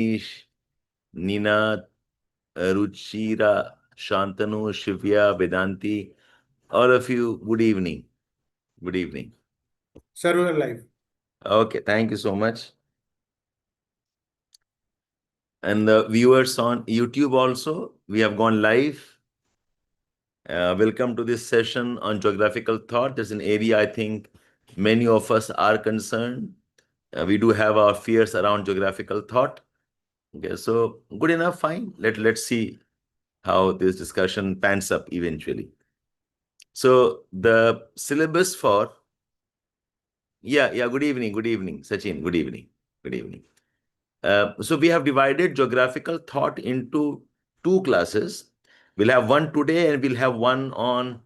Ish, Nina, Ruchira, Shantanu, Shivya, Vedanti, all of you, good evening. Good evening. Sir, we are live. Okay, thank you so much. And the viewers on YouTube also, we have gone live. Welcome to this session on geographical thought. There's an area I think many of us are concerned. We do have our fears around geographical thought. Okay, so good enough, fine. Let's see how this discussion pans up eventually. So the syllabus for good evening, Sachin. Good evening. Good evening. So we have divided geographical thought into two classes. We'll have one today and we'll have one on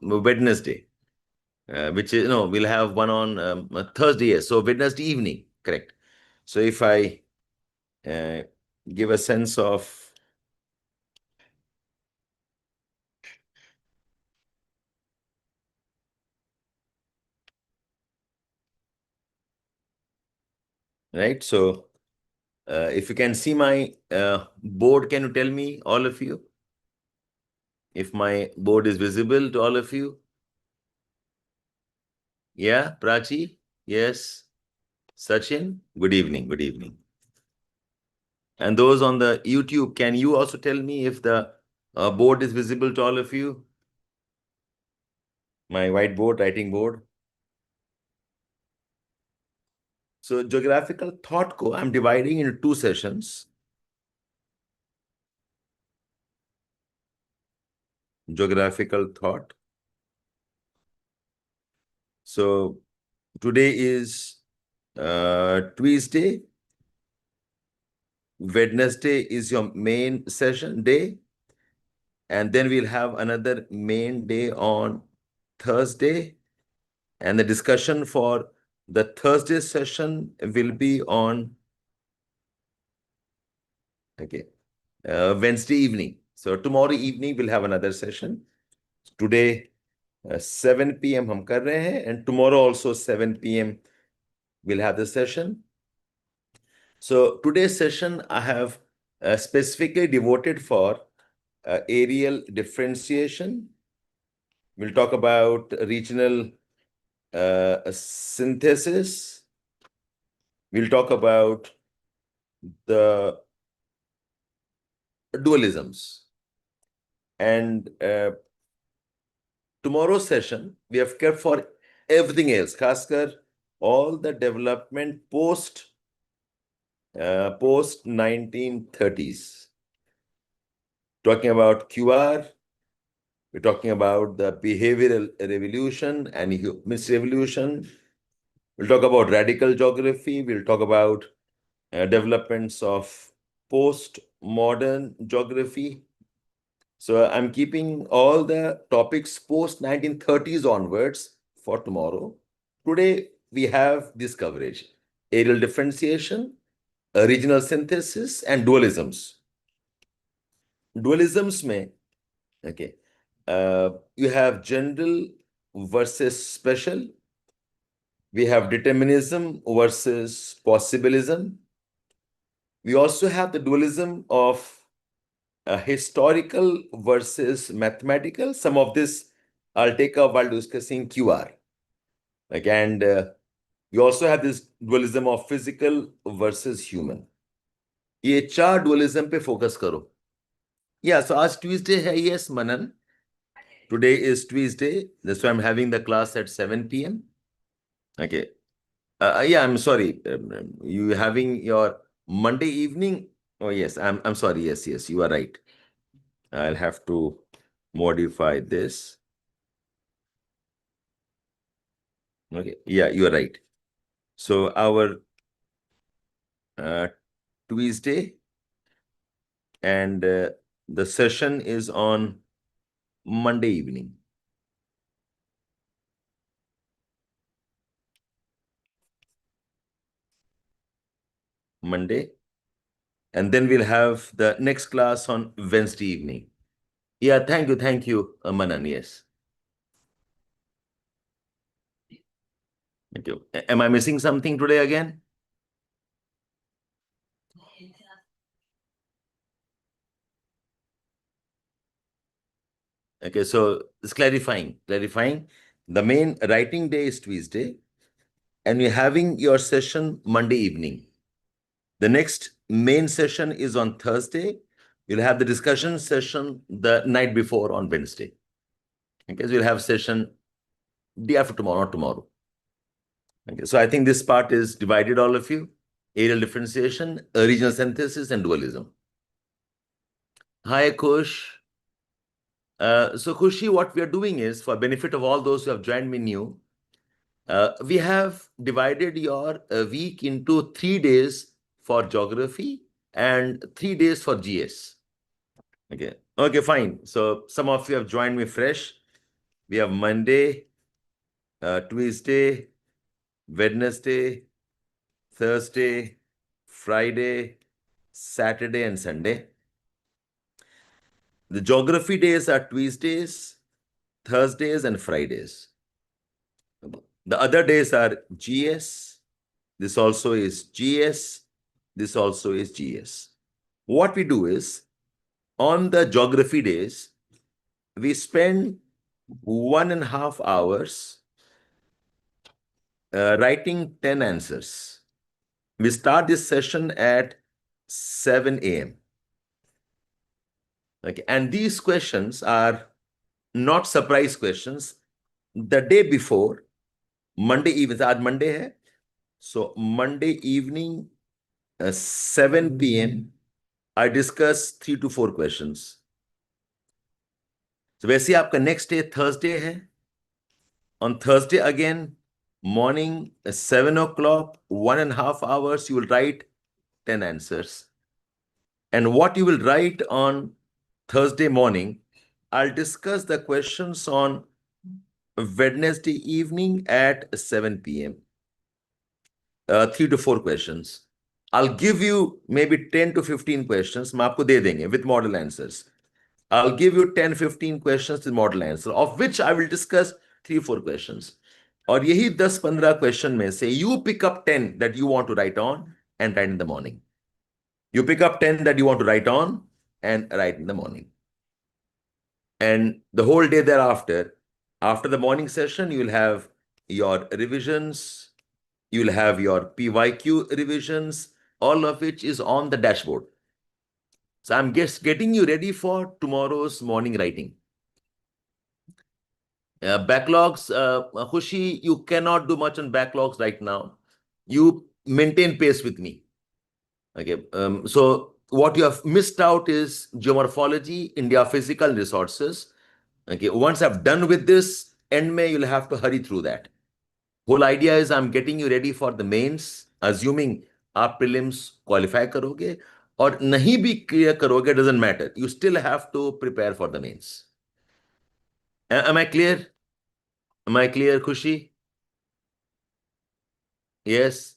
Wednesday, which is, no, we'll have one on Thursday. Yes. So Wednesday evening, correct. So if I give a sense of, right. So if you can see my board, can you tell me, all of you, if my board is visible to all of you? Yeah, Prachi? Yes. Sachin? Good evening. Good evening. And those on the YouTube, can you also tell me if the board is visible to all of you? My whiteboard, writing board. So geographical thought ko I'm dividing into two sessions. Geographical thought. So today is Tuesday. Wednesday is your main session day. And then we'll have another main day on Thursday. And the discussion for the Thursday session will be on Wednesday evening. So tomorrow evening we'll have another session. Today 7 p.m. hum kar rahe hain, and tomorrow also 7 p.m. we'll have the session. So today's session I have specifically devoted for areal differentiation. We'll talk about regional synthesis. We'll talk about the dualisms. And tomorrow's session, we have kept for everything else, Khaskar, all the development post 1930s. Talking about QR, we're talking about the behavioral revolution and humanist revolution. We'll talk about radical geography. We'll talk about developments of post-modern geography. So I'm keeping all the topics post 1930s onwards for tomorrow. Today, we have this coverage: areal differentiation, regional synthesis, and dualisms. Dualisms mein, okay, you have general versus special. We have determinism versus possibilism. We also have the dualism of historical versus mathematical. Some of this I'll take up while discussing QR. And we also have this dualism of physical versus human. ये चार dualism पे focus करो. Yeah, so आज Tuesday है, yes, Manan. Today is Tuesday. That's why I'm having the class at 7 p.m. Okay. Yeah, I'm sorry. You having your Monday evening? Oh, yes, I'm sorry. Yes, you are right. I'll have to modify this. Okay, yeah, you are right. So our Tuesday, and the session is on Monday evening. Monday. And then we'll have the next class on Wednesday evening. Yeah, thank you, Manan, yes. Thank you. Am I missing something today again? Okay, so it's clarifying. The main writing day is Tuesday, and you're having your session Monday evening. The next main session is on Thursday. You'll have the discussion session the night before on Wednesday. Okay, so you'll have session day after tomorrow, not tomorrow. Okay, so I think this part is divided, all of you. Aerial differentiation, regional synthesis, and dualism. Hi, Kush. So Khushi, what we are doing is, for benefit of all those who have joined me new, we have divided your week into 3 days for geography and 3 days for GS. Okay, fine. So some of you have joined me fresh. We have Monday, Tuesday, Wednesday, Thursday, Friday, Saturday, and Sunday. The geography days are Tuesdays, Thursdays, and Fridays. The other days are GS. This also is GS. This also is GS. What we do is, on the geography days, we spend 1.5 hours writing 10 answers. We start this session at 7 a.m. Okay, and these questions are not surprise questions. The day before, Monday evening, आज Monday है, so Monday evening, 7 p.m., I discuss 3 to 4 questions. So वैसे आपका next day Thursday है. On Thursday again, morning 7 o'clock, 1.5 hours, you will write 10 answers. And what you will write on Thursday morning, I'll discuss the questions on Wednesday evening at 7 p.m. 3 to 4 questions. I'll give you maybe 10 to 15 questions. मैं आपको दे देंगे with model answers. I'll give you 10, 15 questions with model answer, of which I will discuss 3, 4 questions. और यही 10, 15 question में से you pick up 10 that you want to write on and write in the morning. You pick up 10 that you want to write on and write in the morning. And the whole day thereafter, after the morning session, you will have your revisions, you will have your PYQ revisions, all of which is on the dashboard. So I'm just getting you ready for tomorrow's morning writing. Backlogs, Khushi, you cannot do much on backlogs right now. You maintain pace with me. Okay. So what you have missed out is geomorphology, India physical resources. Okay. Once I've done with this, end May, you'll have to hurry through that. Whole idea is I'm getting you ready for the mains, assuming आप prelims qualify करोगे और नहीं भी clear करोगे, doesn't matter. You still have to prepare for the mains. Am I clear? Am I clear, Khushi? Yes.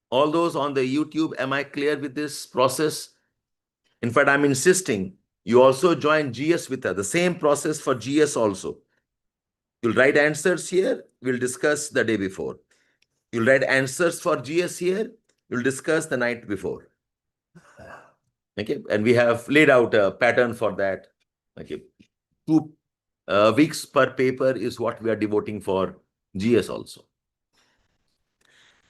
All those on the YouTube, am I clear with this process? In fact, I'm insisting you also join GS with her. The same process for GS also. You'll write answers here. We'll discuss the day before. You'll write answers for GS here. You'll discuss the night before. Okay. And we have laid out a pattern for that. Okay. 2 weeks per paper is what we are devoting for GS also.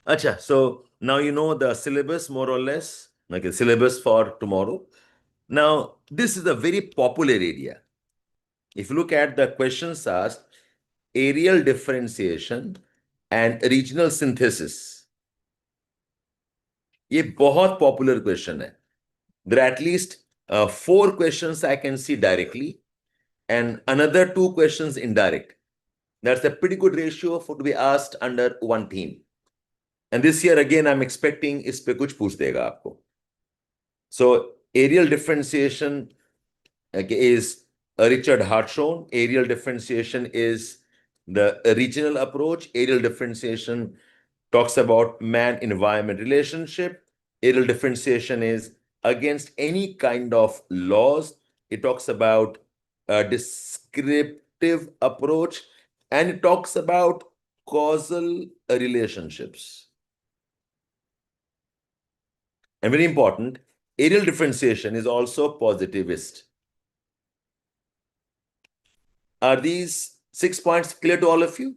Acha, so now you know the syllabus more or less. Okay, syllabus for tomorrow. Now, this is a very popular area. If you look at the questions asked, aerial differentiation and regional synthesis. ये बहुत popular question है. There are at least 4 questions I can see directly and another 2 questions indirect. That's a pretty good ratio for to be asked under one theme. And this year again, I'm expecting इस पे कुछ पूछ देगा आपको. So aerial differentiation is Richard Hartshorne. Aerial differentiation is the regional approach. Aerial differentiation talks about man-environment relationship. Aerial differentiation is against any kind of laws. It talks about a descriptive approach and it talks about causal relationships. And very important, aerial differentiation is also positivist. Are these 6 points clear to all of you?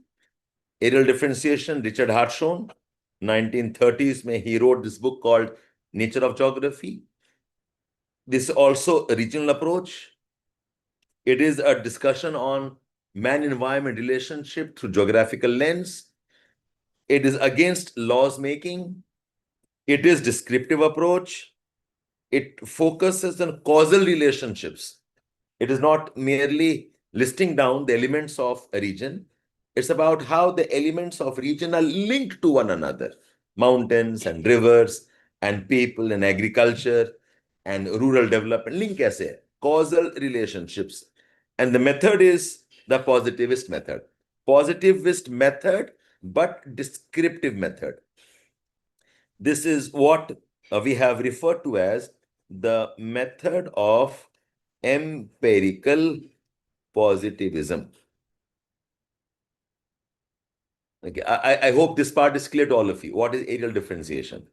Aerial differentiation, Richard Hartshorne, 1930s, he wrote this book called Nature of Geography. This is also a regional approach. It is a discussion on man-environment relationship through geographical lens. It is against laws making. It is descriptive approach. It focuses on causal relationships. It is not merely listing down the elements of a region. It's about how the elements of region are linked to one another. Mountains and rivers and people and agriculture and rural development. Link kaise? Causal relationships. And the method is the positivist method. Positivist method, but descriptive method. This is what we have referred to as the method of empirical positivism. Okay, I hope this part is clear to all of you. What is aerial differentiation?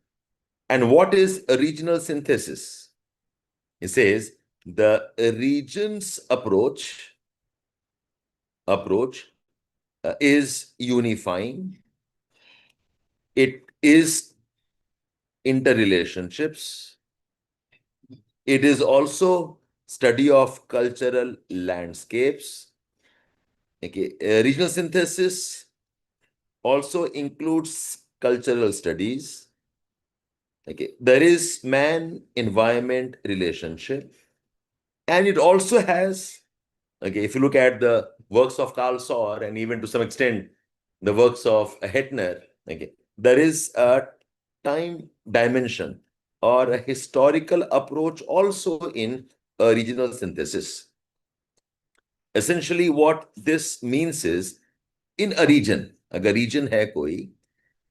And what is a regional synthesis? It says the region's approach is unifying. It is interrelationships. It is also study of cultural landscapes. Okay, regional synthesis also includes cultural studies. Okay, there is man-environment relationship, and it also has, okay, if you look at the works of Carl Sauer and even to some extent the works of Hettner, okay, there is a time dimension or a historical approach also in a regional synthesis. Essentially, what this means is in a region, agar region hai koi,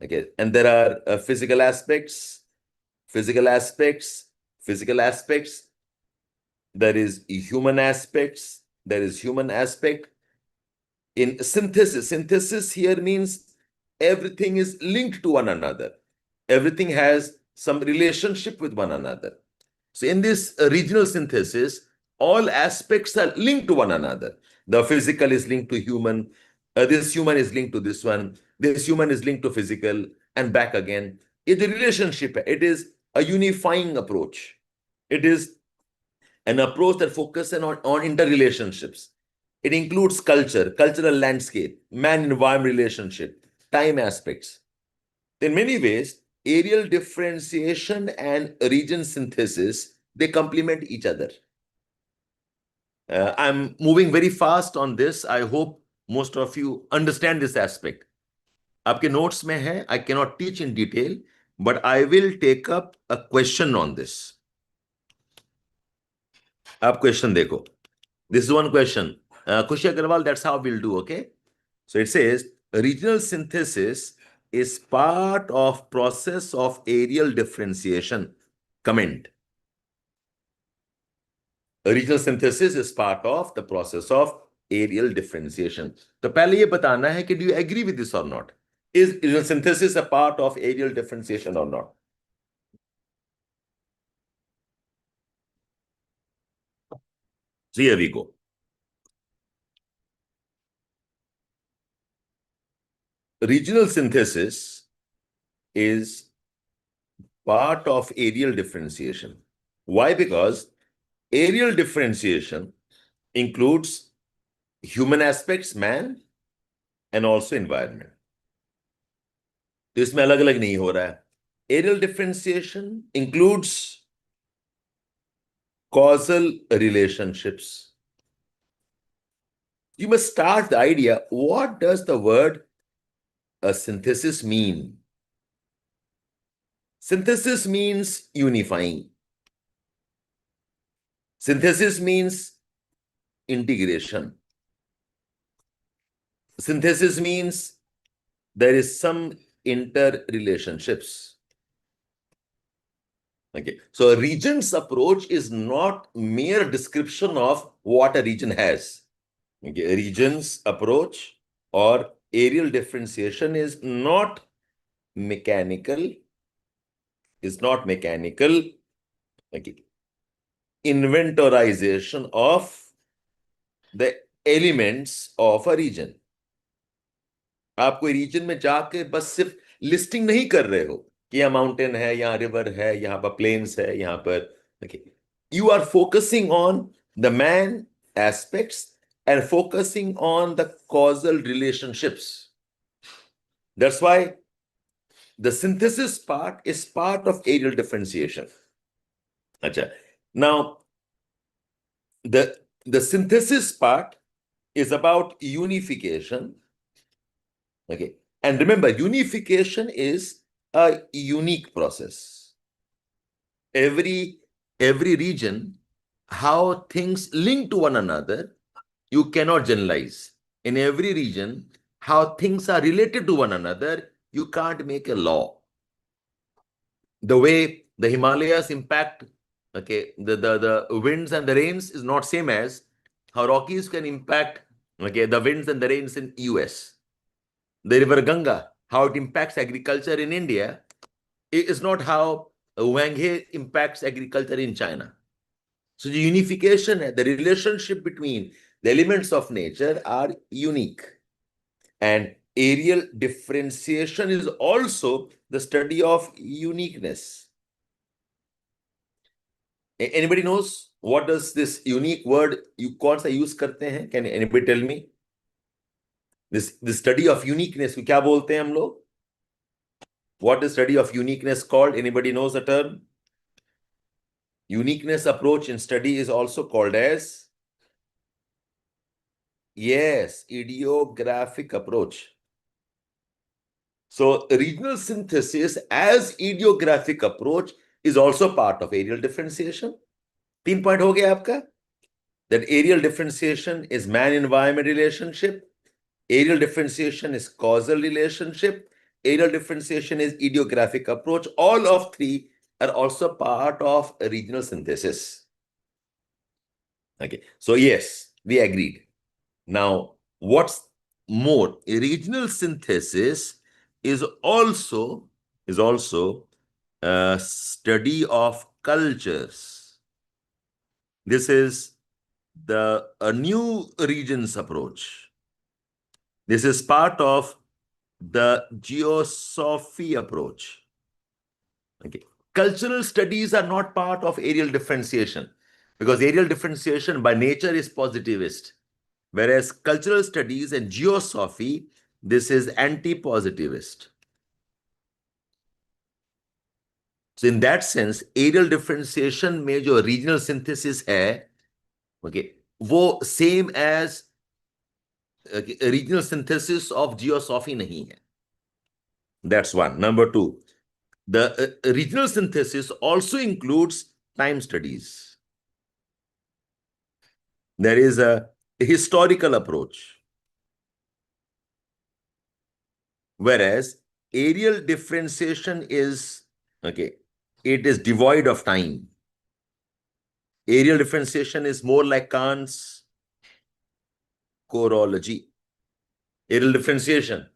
okay, and there are physical aspects, there is human aspects, there is human aspect. In synthesis here means everything is linked to one another. Everything has some relationship with one another. So in this regional synthesis, all aspects are linked to one another. The physical is linked to human. This human is linked to this one. This human is linked to physical and back again. It's a relationship. It is a unifying approach. It is an approach that focuses on interrelationships. It includes culture, cultural landscape, man-environment relationship, time aspects. In many ways, aerial differentiation and region synthesis, they complement each other. I'm moving very fast on this. I hope most of you understand this aspect. आपके notes में है, I cannot teach in detail, but I will take up a question on this. आप question देखो. This is one question. Kushi Agarwal, that's how we'll do, okay? So it says, regional synthesis is part of process of aerial differentiation. Comment. Regional synthesis is part of the process of aerial differentiation. तो पहले ये बताना है कि do you agree with this or not? Is regional synthesis a part of aerial differentiation or not? So here we go. Regional synthesis is part of aerial differentiation. Why? Because aerial differentiation includes human aspects, man, and also environment. तो इसमें अलग अलग नहीं हो रहा है. Aerial differentiation includes causal relationships. You must start the idea, what does the word a synthesis mean? Synthesis means unifying. Synthesis means integration. Synthesis means there is some interrelationships. Okay, so a region's approach is not mere description of what a region has. Okay, a region's approach or aerial differentiation is not mechanical. Okay, inventorization of the elements of a region. आप कोई reason में जाके बस सिर्फ listing नहीं कर रहे हो कि यहाँ माउंटेन है, यहाँ रिवर है, यहाँ पर प्लेन्स है, यहाँ पर you are focusing on the main aspects and focusing on the causal relationships. That's why the synthesis part is part of areal differentiation. Acha. Now, the synthesis part is about unification. Okay. And remember, unification is a unique process. Every region, how things link to one another, you cannot generalize. In every region, how things are related to one another, you can't make a law. The way the Himalayas impact, the winds and the rains is not same as how Rockies can impact, the winds and the rains in US. The river Ganga, how it impacts agriculture in India, is not how Wanghe impacts agriculture in China. So the unification, the relationship between the elements of nature are unique. And areal differentiation is also the study of uniqueness. Anybody knows what does this unique word you कौन सा use करते हैं? Can anybody tell me? This study of uniqueness को क्या बोलते हैं हम लोग? What is study of uniqueness called? Anybody knows the term? Uniqueness approach in study is also called as, yes, ideographic approach. So regional synthesis as ideographic approach is also part of areal differentiation. 3 point हो गया आपका? That areal differentiation is man-environment relationship. Areal differentiation is causal relationship. Areal differentiation is ideographic approach. All of three are also part of regional synthesis. Okay, so yes, we agreed. Now, what's more, a regional synthesis is also a study of cultures. This is a new regions approach. This is part of the geosophy approach. Okay. Cultural studies are not part of areal differentiation because areal differentiation by nature is positivist, whereas cultural studies and geosophy, this is anti-positivist. So in that sense, areal differentiation में जो regional synthesis है, okay, वो same as regional synthesis of geosophy नहीं है. That's one. Number two, the regional synthesis also includes time studies. There is a historical approach, whereas areal differentiation is, it is devoid of time. Areal differentiation is more like Kant's chorology. Areal differentiation,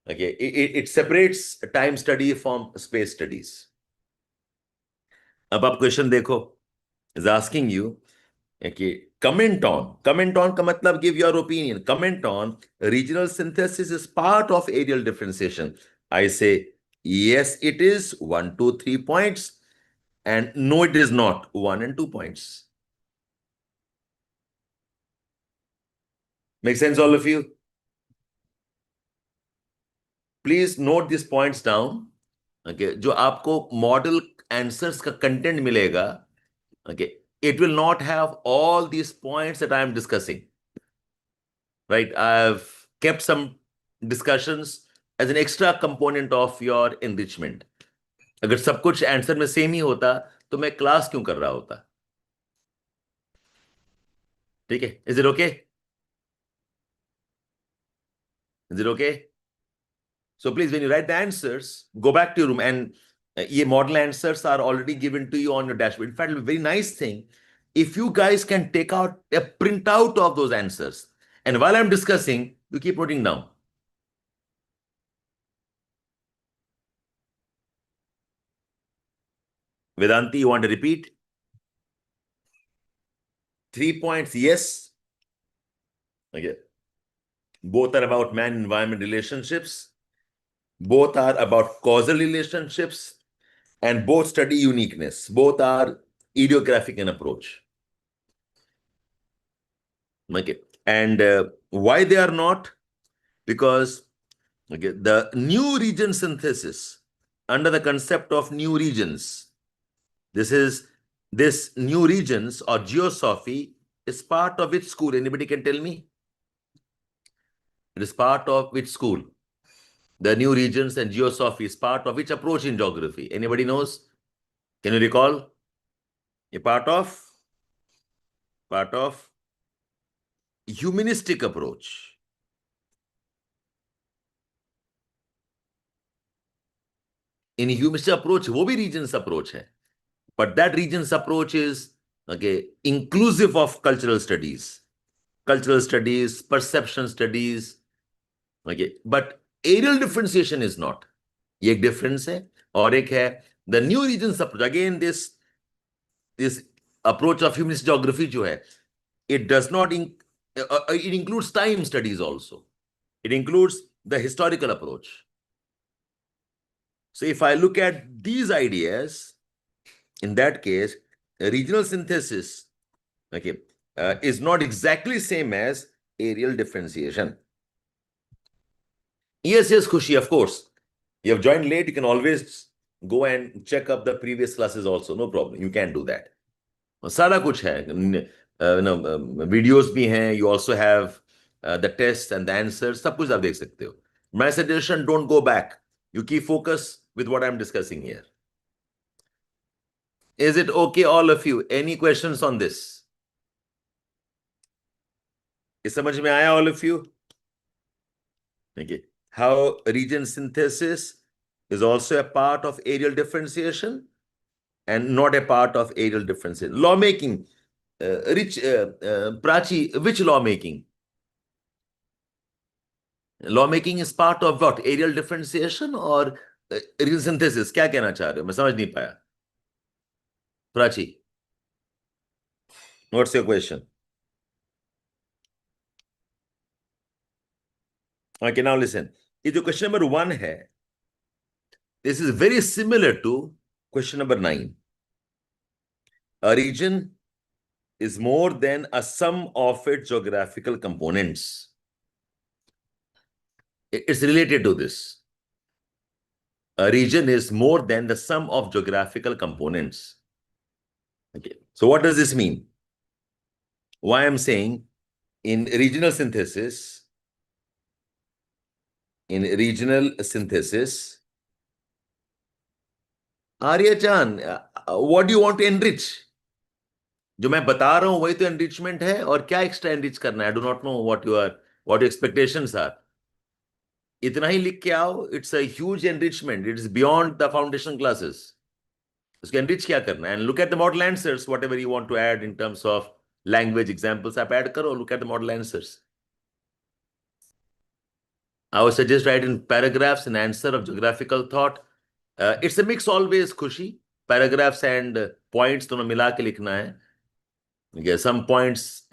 it separates time study from space studies. अब आप question देखो, is asking you, comment on का मतलब give your opinion. Comment on regional synthesis is part of areal differentiation. I say yes, it is 1, 2, 3 points, and no, it is not 1 and 2 points. Make sense, all of you? Please note these points down. Okay, जो आपको model answers का content मिलेगा, it will not have all these points that I am discussing. Right? I've kept some discussions as an extra component of your enrichment. अगर सब कुछ answer में same ही होता तो मैं क्लास क्यों कर रहा होता? ठीक है? Is it okay? Is it okay? So please, when you write the answers, go back to your room and ये model answers are already given to you on your dashboard. In fact, a very nice thing, if you guys can take out a printout of those answers, and while I'm discussing, you keep noting down. Vedanti, you want to repeat? 3 points, yes. Okay. Both are about man-environment relationships. Both are about causal relationships, and both study uniqueness. Both are idiographic in approach. Okay. And why they are not? Because the new region synthesis under the concept of new regions, this new regions or geosophy is part of which school? Anybody can tell me? It is part of which school? The new regions and geosophy is part of which approach in geography? Anybody knows? Can you recall? A part of humanistic approach. In humanistic approach, वो भी regions approach है. But that regions approach is inclusive of cultural studies, perception studies. But areal differentiation is not. ये एक difference है. और एक है the new regions approach. Again, this approach of humanist geography जो है, it does not it includes time studies also. It includes the historical approach. So if I look at these ideas, in that case, regional synthesis is not exactly same as areal differentiation. Yes, Khushi, of course. You have joined late, you can always go and check up the previous classes also. No problem. You can do that. सारा कुछ है. Videos भी हैं. You also have the tests and the answers. सब कुछ आप देख सकते हो. My suggestion, don't go back. You keep focus with what I'm discussing here. Is it okay, all of you? Any questions on this? Is समझ में आया, all of you? Okay. How region synthesis is also a part of areal differentiation and not a part of areal differentiation. Lawmaking. Prachi, which lawmaking? Lawmaking is part of what? Areal differentiation or region synthesis? क्या कहना चाह रहे हो? मैं समझ नहीं पाया. Prachi, what's your question? Okay, now listen. If the question number 1 है, this is very similar to question number 9. A region is more than a sum of its geographical components. It's related to this. A region is more than the sum of geographical components. Okay. So what does this mean? Why I'm saying in regional synthesis, Arya-chan, what do you want to enrich? जो मैं बता रहा हूं वही तो enrichment है, और क्या extra enrich करना है? I do not know what your expectations are. इतना ही लिख के आओ, it's a huge enrichment. It is beyond the foundation classes. उसके enrich क्या करना है? And look at the model answers, whatever you want to add in terms of language examples, आप add करो, look at the model answers. I would suggest write in paragraphs an answer of geographical thought. It's a mix always, Khushi. Paragraphs and points दोनों मिला के लिखना है. Okay, some points,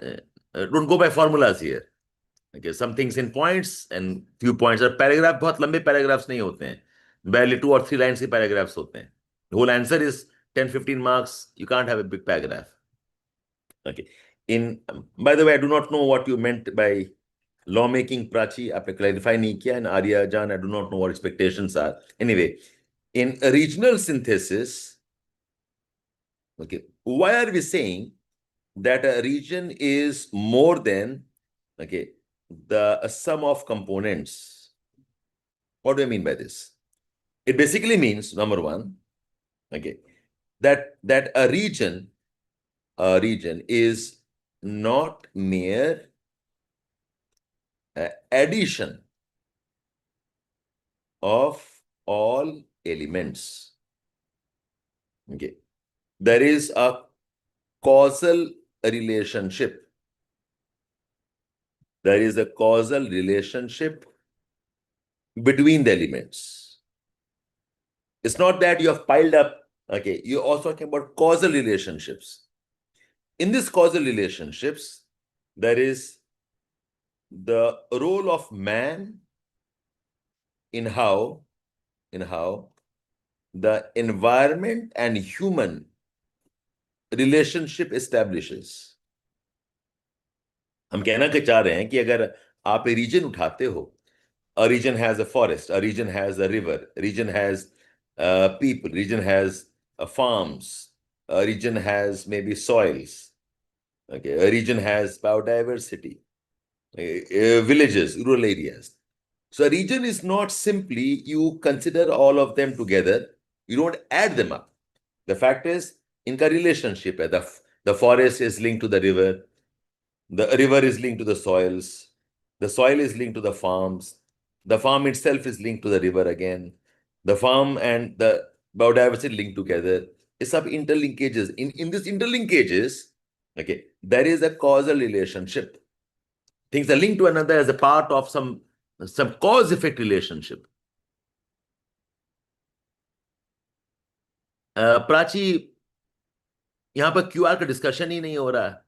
don't go by formulas here. Okay, some things in points and few points. और paragraph बहुत लंबे paragraphs नहीं होते हैं. Barely 2 or 3 lines के paragraphs होते हैं. The whole answer is 10-15 marks. You can't have a big paragraph. Okay. By the way, I do not know what you meant by lawmaking, Prachi. आपने clarify नहीं किया. And Arya Jan, I do not know what expectations are. Anyway, in a regional synthesis, okay, why are we saying that a region is more than the sum of components? What do I mean by this? It basically means, number one, that a region is not mere addition of all elements. Okay, there is a causal relationship. There is a causal relationship between the elements. It's not that you have piled up. Okay, you're also talking about causal relationships. In these causal relationships, there is the role of man in how the environment and human relationship establishes. हम कहना क्या चाह रहे हैं कि अगर आप ए reason उठाते हो, a region has a forest, a region has a river, a region has people, region has farms, a region has maybe soils, okay, a region has biodiversity, villages, rural areas. So a region is not simply you consider all of them together, you don't add them up. The fact is, इनका relationship है. The forest is linked to the river is linked to the soils, the soil is linked to the farms, the farm itself is linked to the river again, the farm and the biodiversity linked together. It's सब interlinkages. In this interlinkages, okay, there is a causal relationship. Things are linked to another as a part of some cause-effect relationship. Prachi, यहाँ पर QR का discussion ही नहीं हो रहा है.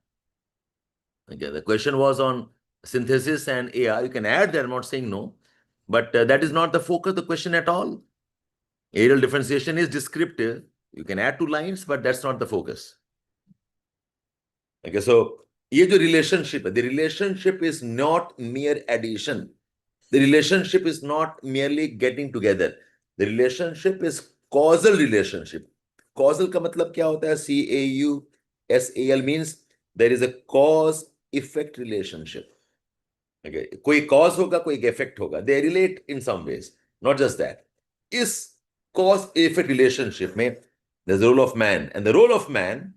Okay, the question was on synthesis and AR. You can add there, I'm not saying no, but that is not the focus of the question at all. Aerial differentiation is descriptive. You can add 2 lines, but that's not the focus. Okay, so ये जो relationship, the relationship is not mere addition. The relationship is not merely getting together. The relationship is causal relationship. Causal का मतलब क्या होता है? CAUSAL means there is a cause-effect relationship. Okay, कोई cause होगा, कोई effect होगा. They relate in some ways. Not just that. इस cause-effect relationship में there's the role of man, and the role of man,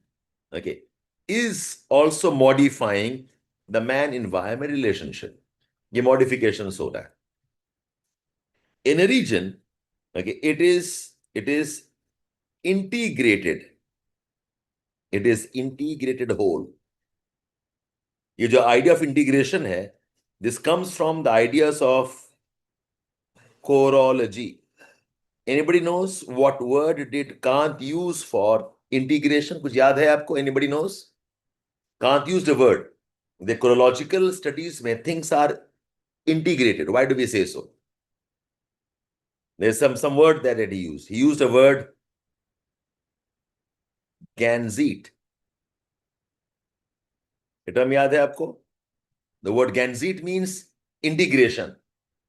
okay, is also modifying the man-environment relationship. ये modifications हो रहा है. In a region, okay, it is integrated. It is integrated whole. ये जो idea of integration है, this comes from the ideas of chorology. Anybody knows what word did Kant use for integration? कुछ याद है आपको? Anybody knows? Kant used a word. The chorological studies में things are integrated. Why do we say so? There's some word that he used. He used a word Ganzit. ये term याद है आपको? The word Ganzit means integration,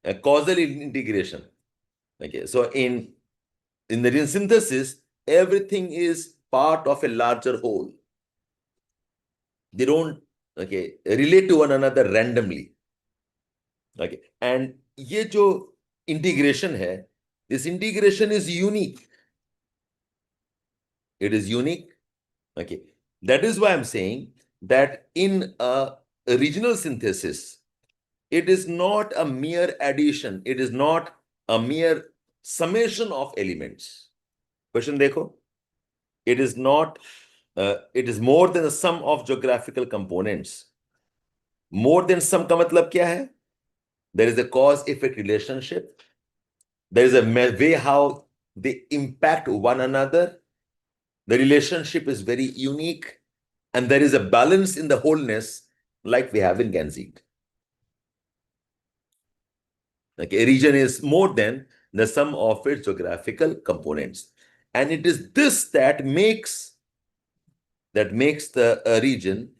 a causal integration. Okay, so in the synthesis, everything is part of a larger whole. They don't relate to one another randomly. Okay, and ये जो integration है, this integration is unique. It is unique. Okay, that is why I'm saying that in a regional synthesis, it is not a mere addition. It is not a mere summation of elements. Question देखो. It is not, it is more than the sum of geographical components. More than sum का मतलब क्या है? There is a cause-effect relationship. There is a way how they impact one another. The relationship is very unique. And there is a balance in the wholeness like we have in Ganzit. Like a region is more than the sum of its geographical components. And it is this that makes the region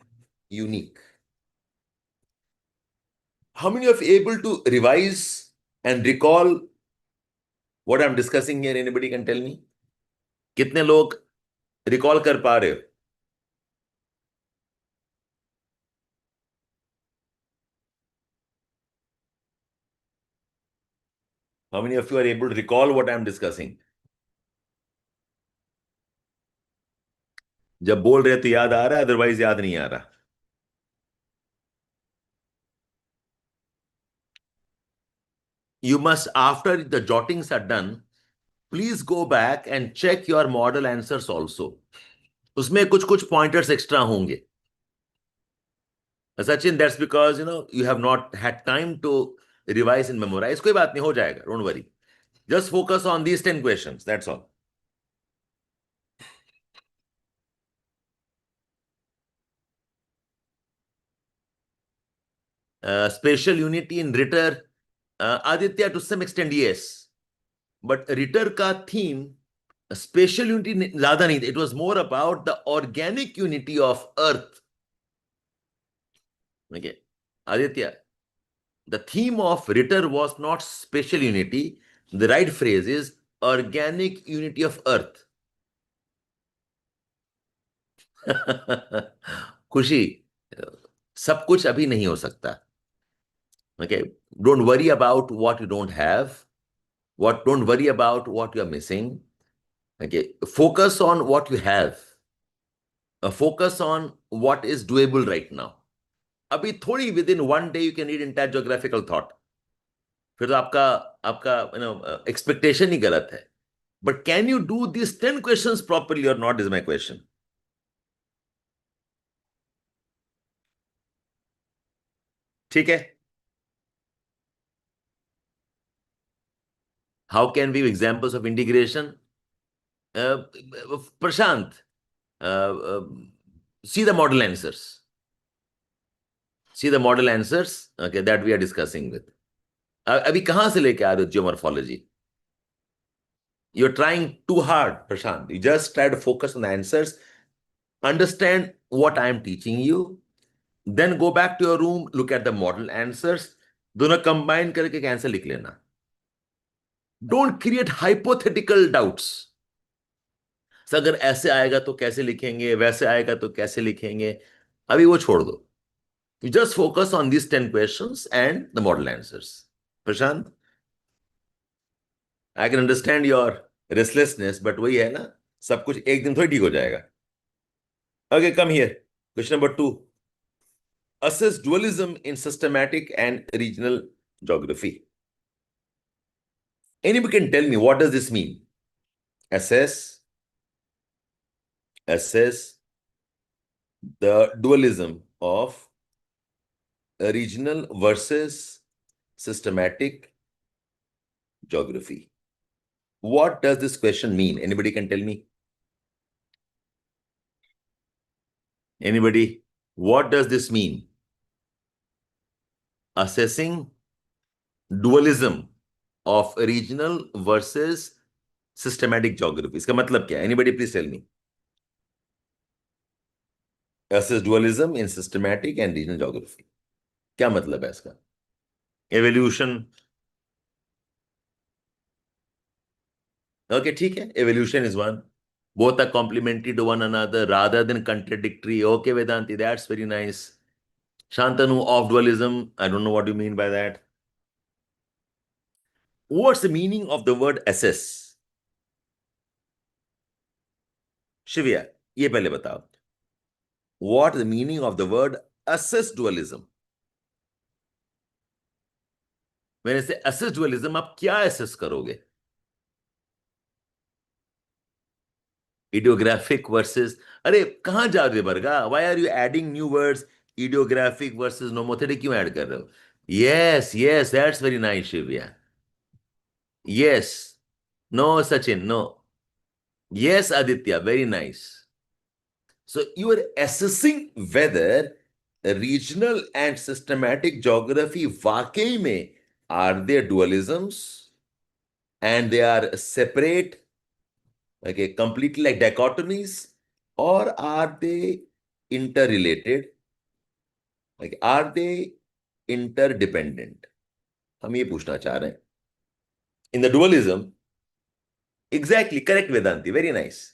unique. How many of you are able to revise and recall what I'm discussing here? Anybody can tell me? कितने लोग recall कर पा रहे हो? How many of you are able to recall what I'm discussing? जब बोल रहे तो याद आ रहा है, अदरवाइज याद नहीं आ रहा. You must, after the jottings are done, please go back and check your model answers also. उसमें कुछ pointers extra होंगे. Sachin, that's because you have not had time to revise and memorize. कोई बात नहीं, हो जाएगा. Don't worry. Just focus on these 10 questions. That's all. Spatial unity in Ritter, Aditya, to some extent, yes. But Ritter ka theme, spatial unity zyada nahi, it was more about the organic unity of Earth. Okay, Aditya, the theme of Ritter was not spatial unity. The right phrase is organic unity of Earth. खुशी, सब कुछ अभी नहीं हो सकता. Okay, don't worry about what you don't have. Don't worry about what you are missing. Okay, focus on what you have. Focus on what is doable right now. अभी थोड़ी within one day you can read entire geographical thought. फिर तो आपका आपका expectation ही गलत है. But can you do these 10 questions properly or not is my question. ठीक है? How can we give examples of integration? Prashant, see the model answers. See the model answers, okay, that we are discussing with. अभी कहां से लेके आ रहे हो geomorphology? You're trying too hard, Prashant. You just try to focus on the answers, understand what I am teaching you, then go back to your room, look at the model answers, दोनों combine करके एक answer लिख लेना. Don't create hypothetical doubts. अगर ऐसे आएगा तो कैसे लिखेंगे, वैसे आएगा तो कैसे लिखेंगे, अभी वो छोड़ दो. You just focus on these 10 questions and the model answers. Prashant, I can understand your restlessness, but वही है ना, सब कुछ एक दिन थोड़ी ठीक हो जाएगा. Okay, come here. Question number 2. Assess dualism in systematic and regional geography. Anybody can tell me what does this mean? Assess the dualism of regional versus systematic geography. What does this question mean? Anybody can tell me? Anybody? What does this mean? Assessing dualism of regional versus systematic geography. इसका मतलब क्या है? Anybody please tell me. Assess dualism in systematic and regional geography. क्या मतलब है इसका? Evolution. Okay, ठीक है. Evolution is one. Both are complementary to one another rather than contradictory. Okay, Vedanti, that's very nice. Shantanu, of dualism, I don't know what you mean by that. What's the meaning of the word assess? Shivya, ये पहले बताओ. What is the meaning of the word assess dualism? When I say assess dualism, आप क्या assess करोगे? Ideographic versus, अरे कहाँ जा रहे हो बरगा? Why are you adding new words? Ideographic versus nomothetic क्यों ऐड कर रहे हो? Yes, that's very nice, Shivya. Yes. No, Sachin, no. Yes, Aditya, very nice. So you are assessing whether regional and systematic geography वाकई में are there dualisms and they are separate, okay, completely like dichotomies, or are they interrelated? Like, are they interdependent? हम ये पूछना चाह रहे हैं. In the dualism, exactly correct, Vedanti, very nice.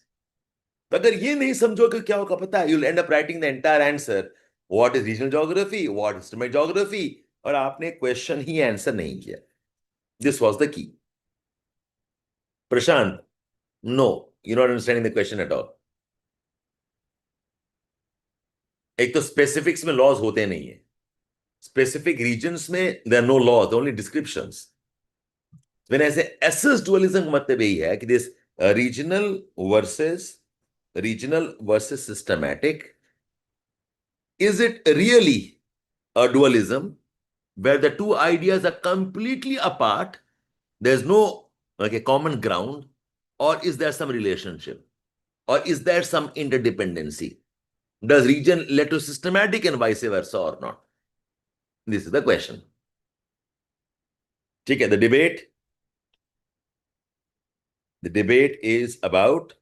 तो अगर ये नहीं समझोगे क्या होगा पता है, you'll end up writing the entire answer. What is regional geography? What is systematic geography? और आपने क्वेश्चन ही आंसर नहीं किया. This was the key. Prashant, no, you're not understanding the question at all. एक तो स्पेसिफिक्स में laws होते नहीं है. स्पेसिफिक रीजन्स में there are no laws, only descriptions. When I say assess dualism का मतलब यही है कि this regional versus systematic, is it really a dualism where the two ideas are completely apart, there's no common ground, or is there some relationship, or is there some interdependency? Does region lead to systematic and vice versa or not? This is the question. Okay, the debate is about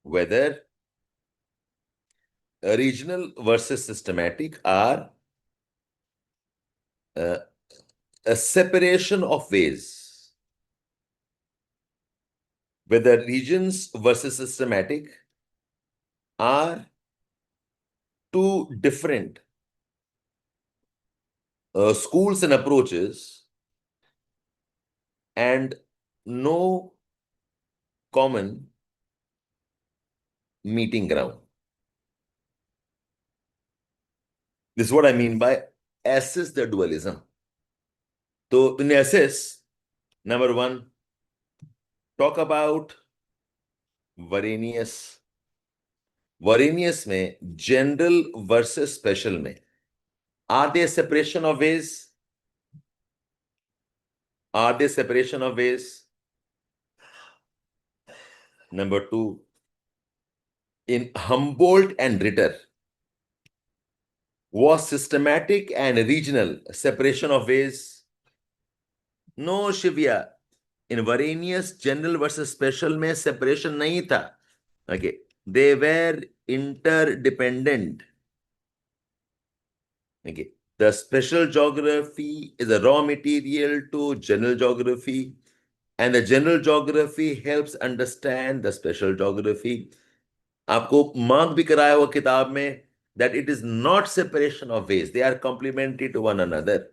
whether regional versus systematic are a separation of ways. Whether regions versus systematic are two different schools and approaches and no common meeting ground. This is what I mean by assess the dualism. So in assess, number one, talk about Varenius. Varenius में general versus special में are there separation of ways? Are there separation of ways? Number two, in Humboldt and Ritter, was systematic and regional separation of ways? No, Shivya. In Varenius, general versus special में separation नहीं था. Okay, they were interdependent. Okay, the special geography is a raw material to general geography, and the general geography helps understand the special geography. आपको mark भी कराया हुआ किताब में that it is not separation of ways, they are complementary to one another.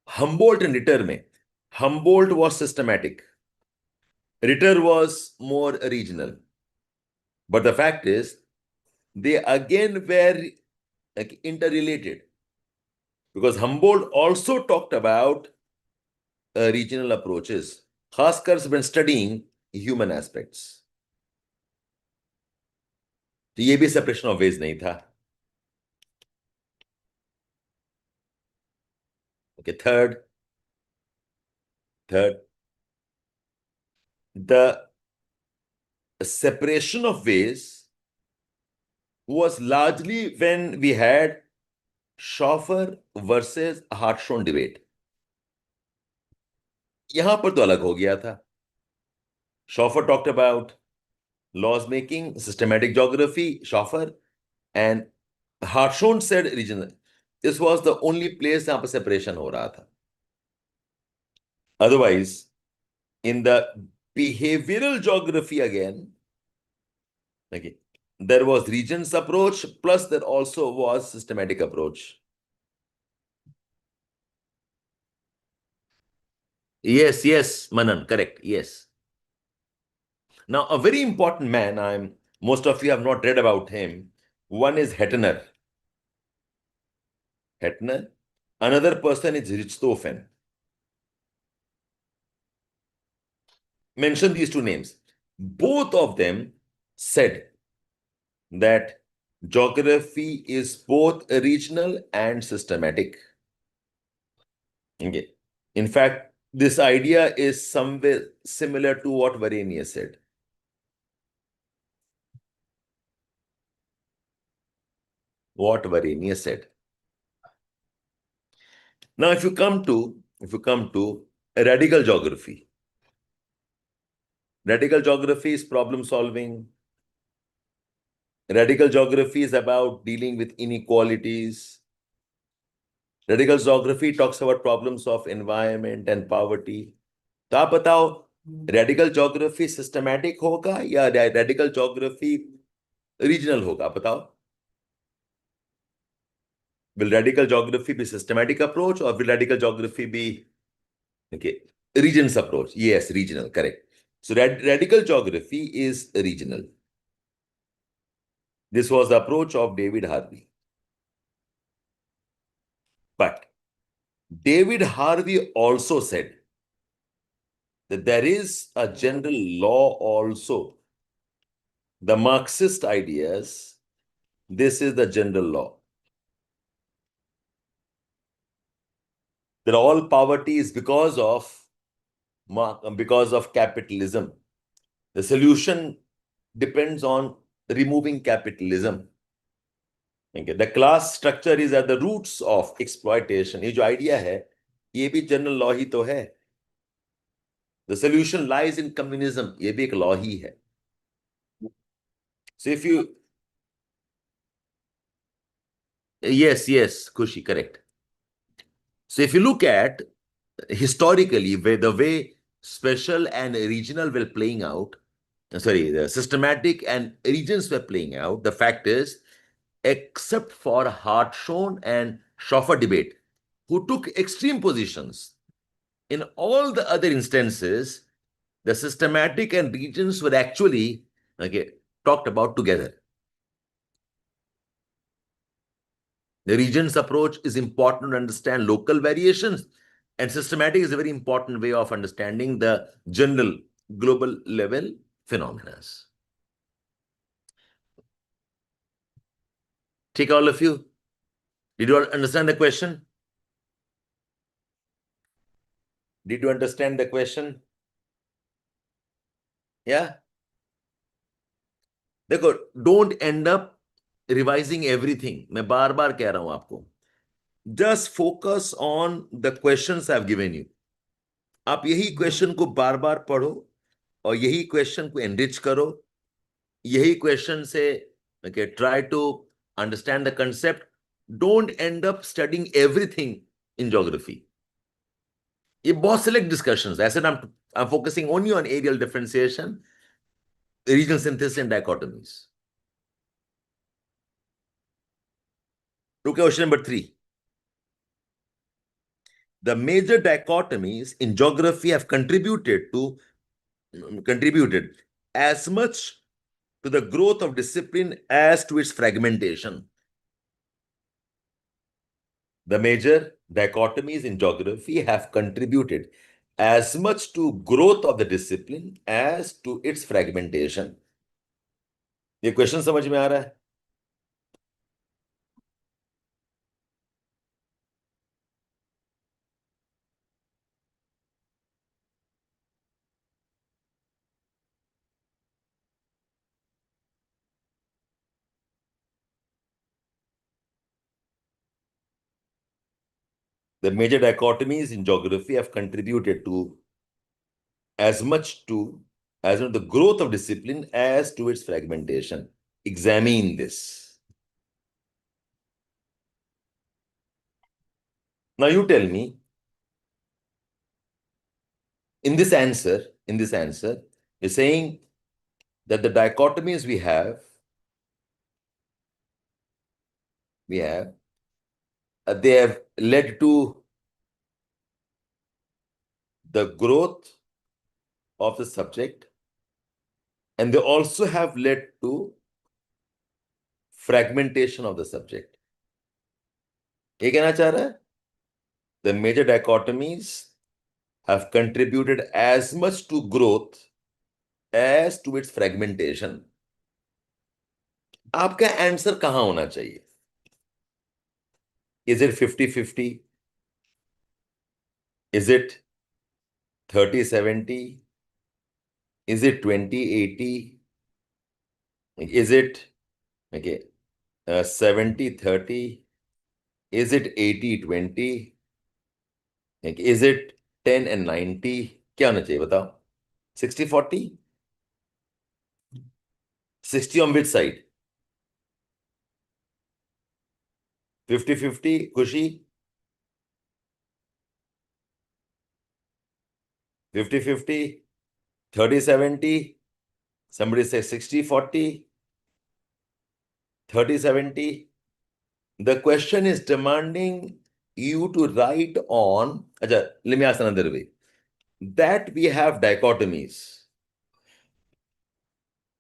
Humboldt and Ritter में Humboldt was systematic, Ritter was more regional, but the fact is they again were interrelated because Humboldt also talked about regional approaches, खासकर when studying human aspects. तो ये भी separation of ways नहीं था. Okay, third, the separation of ways was largely when we had Shabbir versus Hartshorne debate. यहां पर तो अलग हो गया था. Shabbir talked about laws making, systematic geography, Shabbir, and Hartshorne said regional. This was the only place जहां पर separation हो रहा था. Otherwise, in the behavioral geography again, okay, there was regions approach, plus there also was systematic approach. Yes, Manan, correct, yes. Now, a very important man, most of you have not read about him. One is Hettner. Another person is Richthofen. Mention these two names. Both of them said that geography is both regional and systematic. Okay. In fact, this idea is somewhere similar to what Varenius said. What Varenius said. Now, if you come to radical geography is problem solving. Radical geography is about dealing with inequalities. Radical geography talks about problems of environment and poverty. तो आप बताओ radical geography systematic होगा या radical geography regional होगा? बताओ. Will radical geography be systematic approach or will radical geography be regions approach? Yes, regional, correct. So radical geography is regional. This was the approach of David Harvey. But David Harvey also said that there is a general law also. The Marxist ideas, this is the general law. That all poverty is because of capitalism. The solution depends on removing capitalism. Okay, the class structure is at the roots of exploitation. ये जो idea है, ये भी general law ही तो है. The solution lies in communism. ये भी एक law ही है. So if you, yes, Kushi, correct. So if you look at historically where the way special and regional were playing out, the systematic and regions were playing out, the fact is, except for Hartshorne and Schoffer debate, who took extreme positions, in all the other instances, the systematic and regions were actually talked about together. The regions approach is important to understand local variations, and systematic is a very important way of understanding the general global level phenomena. Take all of you. Did you understand the question? Did you understand the question? Yeah? देखो, don't end up revising everything. मैं बार बार कह रहा हूं आपको. Just focus on the questions I've given you. आप यही question को बार बार पढ़ो और यही क्वेश्चन को एनरिच करो. यही क्वेश्चन से try to understand the concept. Don't end up studying everything in geography. ये बहुत select discussions. I said I'm focusing only on areal differentiation, regional synthesis and dichotomies. Look at question number 3. The major dichotomies in geography have contributed as much to the growth of discipline as to its fragmentation. The major dichotomies in geography have contributed as much to growth of the discipline as to its fragmentation. ये question समझ में आ रहा है? The major dichotomies in geography have contributed to as much to the growth of discipline as to its fragmentation. Examine this. Now you tell me, in this answer, you're saying that the dichotomies we have, they have led to the growth of the subject, and they also have led to fragmentation of the subject. ये कहना चाह रहा है? The major dichotomies have contributed as much to growth as to its fragmentation. आपका answer कहां होना चाहिए? Is it 50-50? Is it 30-70? Is it 20-80? Is it 70-30? Is it 80-20? Is it 10-90? क्या होना चाहिए बताओ? 60-40? 60 on which side? 50-50? Kushi? 50-50? 30-70? Somebody say 60-40? 30-70? The question is demanding you to write on. Let me ask another way. That we have dichotomies.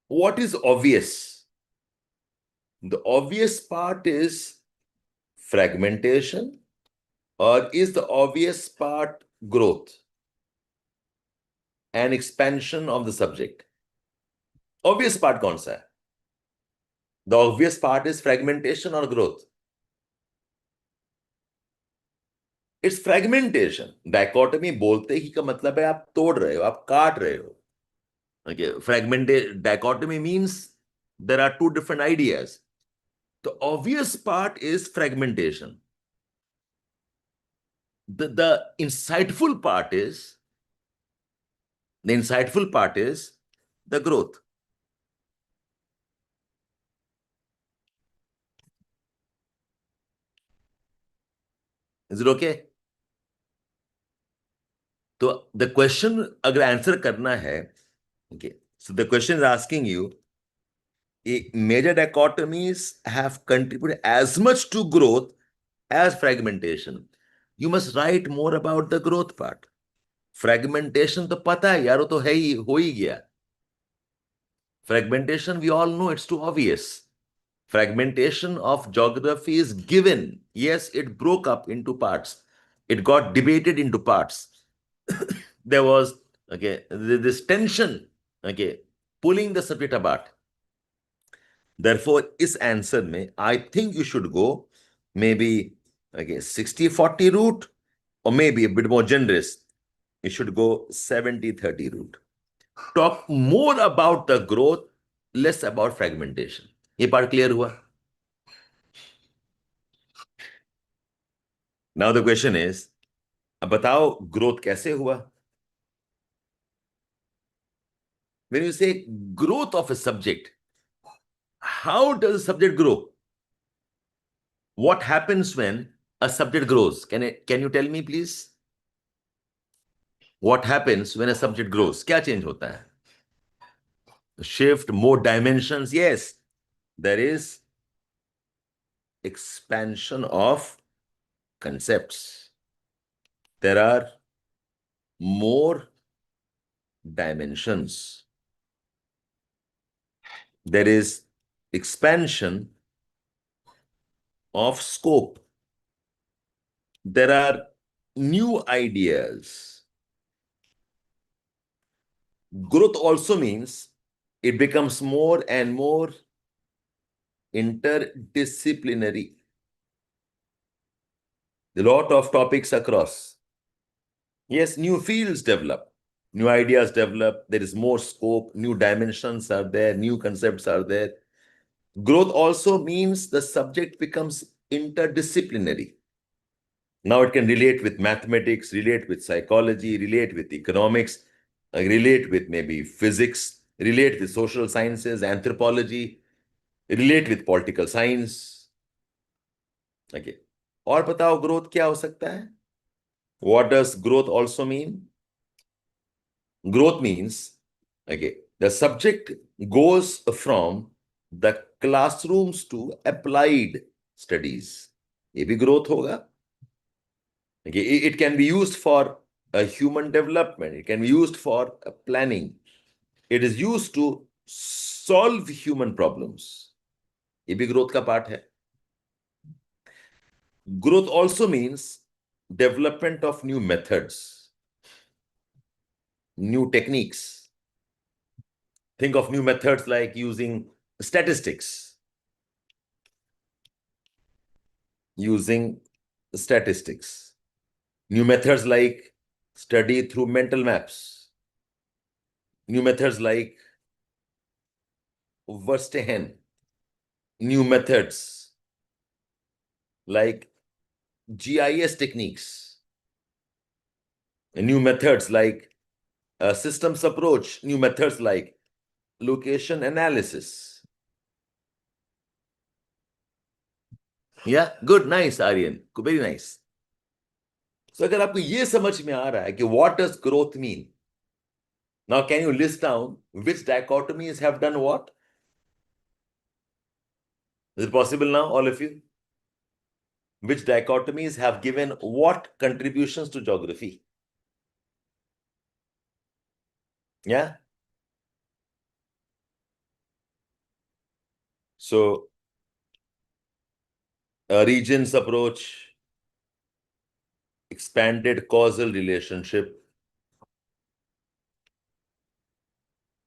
What is obvious? The obvious part is fragmentation, or is the obvious part growth and expansion of the subject? Obvious part kaun sa hai? The obvious part is fragmentation or growth. It's fragmentation. Dichotomy बोलते ही का मतलब है आप तोड़ रहे हो, आप काट रहे हो. Okay, dichotomy means there are two different ideas. The obvious part is fragmentation. The insightful part is the growth. Is it okay? So the question अगर answer करना है, okay. So the question is asking you, major dichotomies have contributed as much to growth as fragmentation. You must write more about the growth part. Fragmentation तो पता है यार, वो तो है ही, हो ही गया. Fragmentation, we all know it's too obvious. Fragmentation of geography is given. Yes, it broke up into parts. It got debated into parts. There was, okay, this tension, okay, pulling the subject apart. Therefore, is answer में, I think you should go maybe, okay, 60-40 route, or maybe a bit more generous. You should go 70-30 route. Talk more about the growth, less about fragmentation. ये part clear हुआ? Now the question is, अब बताओ growth कैसे हुआ? When you say growth of a subject, how does a subject grow? What happens when a subject grows? Can you tell me please? What happens when a subject grows? क्या change होता है? Shift, more dimensions? Yes, there is expansion of concepts. There are more dimensions. There is expansion of scope. There are new ideas. Growth also means it becomes more and more interdisciplinary. A lot of topics across. Yes, new fields develop, new ideas develop, there is more scope, new dimensions are there, new concepts are there. Growth also means the subject becomes interdisciplinary. Now it can relate with mathematics, relate with psychology, relate with economics, relate with maybe physics, relate with social sciences, anthropology, relate with political science. Okay. और बताओ growth क्या हो सकता है? What does growth also mean? Growth means, okay, the subject goes from the classrooms to applied studies. ये भी growth होगा. Okay, it can be used for human development. It can be used for planning. It is used to solve human problems. ये भी growth का part है. Growth also means development of new methods, new techniques. Think of new methods like using statistics. New methods like study through mental maps. New methods like Verstehen. New methods like GIS techniques. And new methods like systems approach. New methods like location analysis. Yeah, good, nice, Aryan. Very nice. So अगर आपको ये समझ में आ रहा है कि what does growth mean? Now can you list down which dichotomies have done what? Is it possible now, all of you? Which dichotomies have given what contributions to geography? Yeah? So, a regions approach, expanded causal relationship,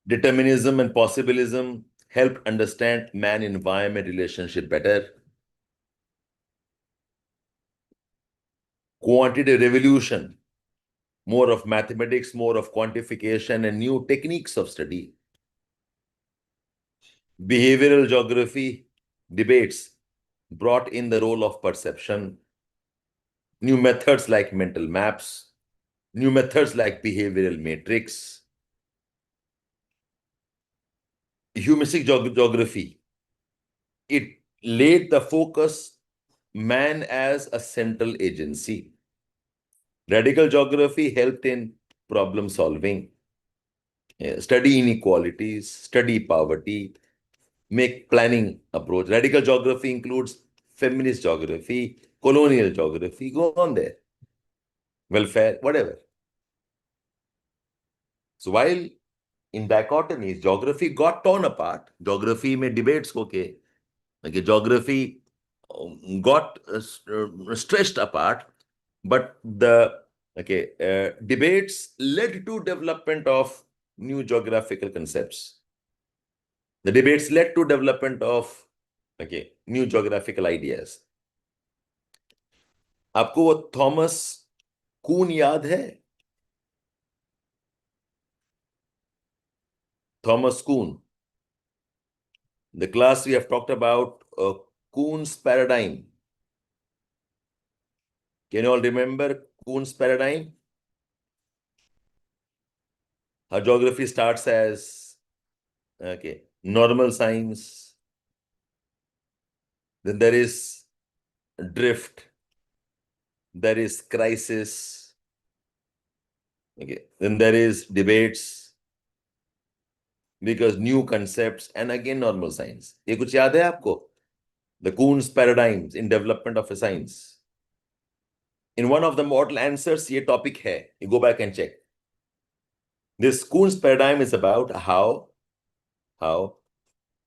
determinism and possibilism help understand man-environment relationship better. Quantitative revolution, more of mathematics, more of quantification and new techniques of study. Behavioral geography debates brought in the role of perception, new methods like mental maps, new methods like behavioral matrix, humanistic geography. It laid the focus man as a central agency. Radical geography helped in problem solving, study inequalities, study poverty, make planning approach. Radical geography includes feminist geography, colonial geography, go on there, welfare, whatever. So while in dichotomies, geography got torn apart, geography में debates होके, okay, geography got stretched apart, but the debates led to development of new geographical concepts. The debates led to development of new geographical ideas. आपको वो Thomas कून याद है? Thomas Kuhn. The class we have talked about Kuhn's paradigm. Can you all remember Kuhn's paradigm? How geography starts as normal science. Then there is drift. There is crisis. Then there is debates because new concepts and again normal science. ये कुछ याद है आपको? The Kuhn's paradigms in development of a science. In one of the model answers, ये topic है. You go back and check. This Kuhn's paradigm is about how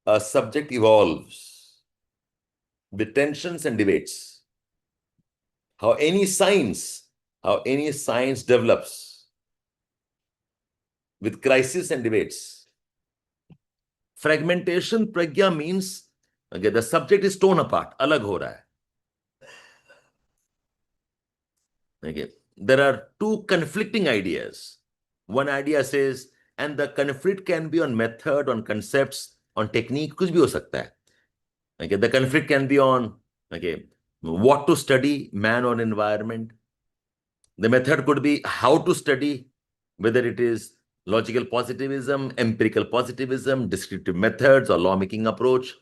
a subject evolves with tensions and debates. How any science develops with crisis and debates. Fragmentation pragya means the subject is torn apart, alag ho raha hai. There are two conflicting ideas. One idea says, and the conflict can be on method, on concepts, on technique, kuch bhi ho sakta hai. The conflict can be on what to study, man or environment. The method could be how to study, whether it is logical positivism, empirical positivism, descriptive methods, or law-making approach.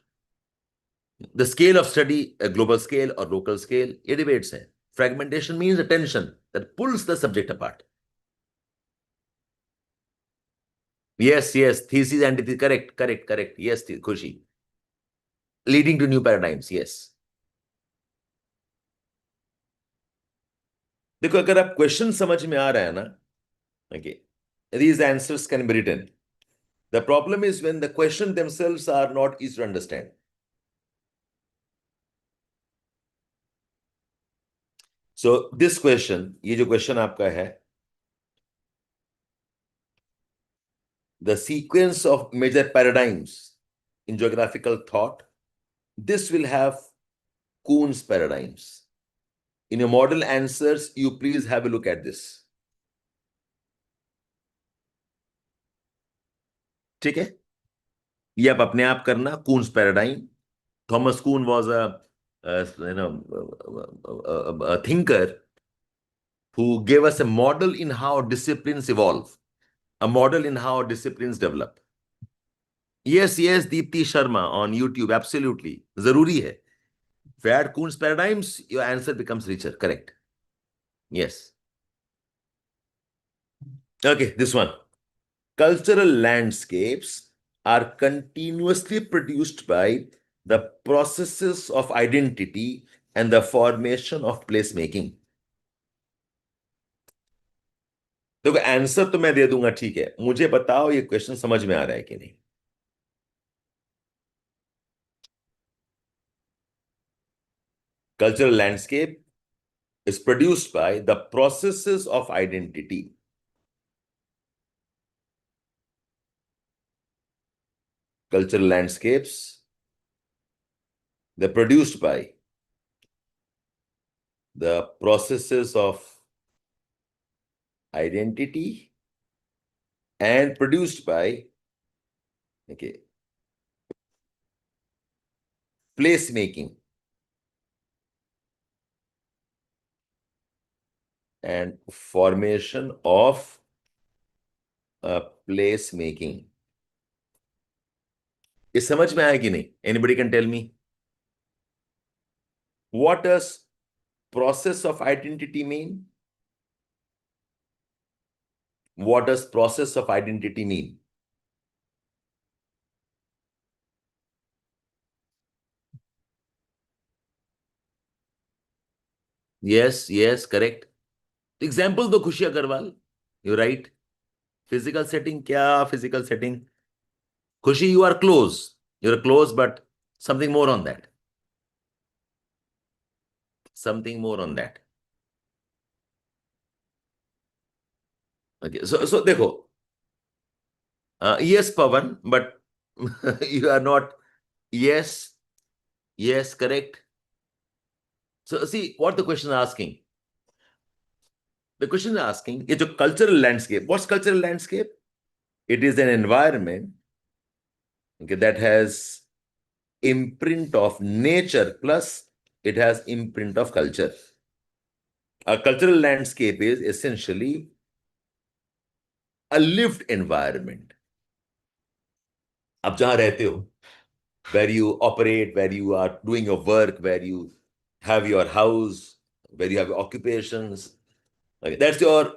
The scale of study, a global scale or local scale, it debates hai. Fragmentation means a tension that pulls the subject apart. Yes, thesis, antithesis, correct. Yes, Khushi. Leading to new paradigms, yes. देखो अगर आप question समझ में आ रहा है ना, these answers can be written. The problem is when the question themselves are not easy to understand. So this question, ये जो question आपका है, the sequence of major paradigms in geographical thought, this will have Kuhn's paradigms. In your model answers, you please have a look at this. ठीक है? ये आप अपने आप करना, Kuhn's paradigm. Thomas Kuhn was a thinker who gave us a model in how disciplines evolve, a model in how disciplines develop. Yes, Deepti Sharma on YouTube, absolutely. Zaruri hai. If you add Kuhn's paradigms, your answer becomes richer. Correct. Yes. Okay, this one. Cultural landscapes are continuously produced by the processes of identity and the formation of placemaking. देखो answer तो मैं दे दूंगा, ठीक है, मुझे बताओ ये question समझ में आ रहा है कि नहीं. Cultural landscape is produced by the processes of identity. Cultural landscapes, they're produced by the processes of identity and produced by place making. and formation of place making. ये समझ में आया कि नहीं? Anybody can tell me? What does process of identity mean? What does process of identity mean? Yes, correct. Example दो खुशी Agarwal. You're right. Physical setting क्या? Physical setting. खुशी, you are close. You're close, but something more on that. Something more on that. Okay. So देखो. Yes, Pavan, but you are not. Yes, correct. So see what the question is asking. The question is asking, it's a cultural landscape. What's cultural landscape? It is an environment, okay, that has imprint of nature plus it has imprint of culture. A cultural landscape is essentially a lived environment. आप जहां रहते हो, where you operate, where you are doing your work, where you have your house, where you have occupations. Okay, that's your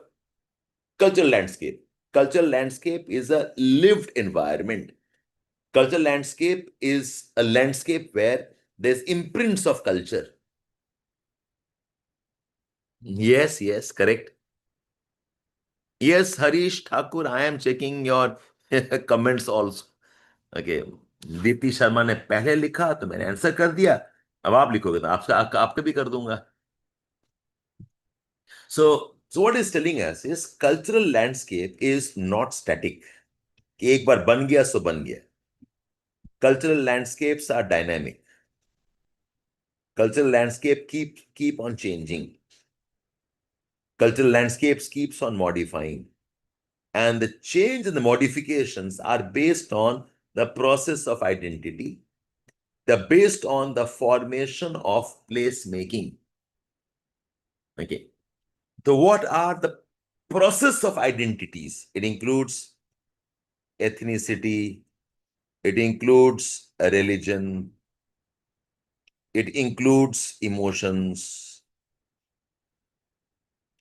cultural landscape. Cultural landscape is a lived environment. Cultural landscape is a landscape where there's imprints of culture. Yes, correct. Yes, Harish Thakur, I am checking your comments also. Okay. Deepti Sharma ने पहले लिखा तो मैंने answer कर दिया. अब आप लिखोगे तो आपका भी कर दूंगा. So what is telling us is cultural landscape is not static. कि एक बार बन गया सो बन गया. Cultural landscapes are dynamic. Cultural landscape keep on changing. Cultural landscapes keeps on modifying. And the change and the modifications are based on the process of identity. They're based on the formation of place making. Okay. So what are the process of identities? It includes ethnicity, it includes a religion, it includes emotions,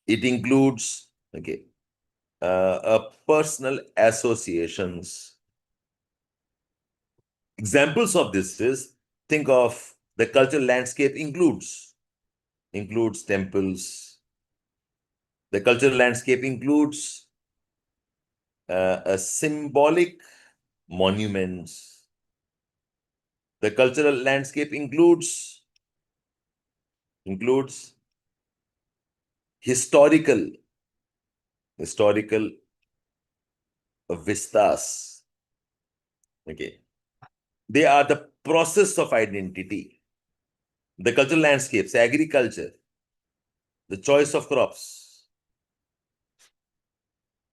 it includes personal associations. Examples of this is, think of the cultural landscape includes temples. The cultural landscape includes a symbolic monuments. The cultural landscape includes historical vistas. Okay, they are the process of identity. The cultural landscapes, agriculture, the choice of crops.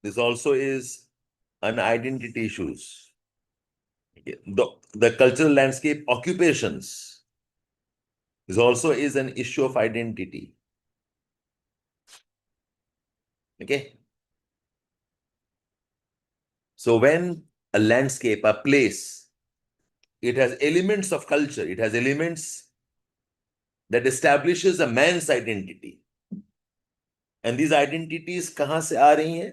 This also is an identity issues. Okay. The cultural landscape occupations is also is an issue of identity. Okay. So when a landscape, a place, it has elements of culture, it has elements that establishes a man's identity. And these identities kahan se aa rahi hain?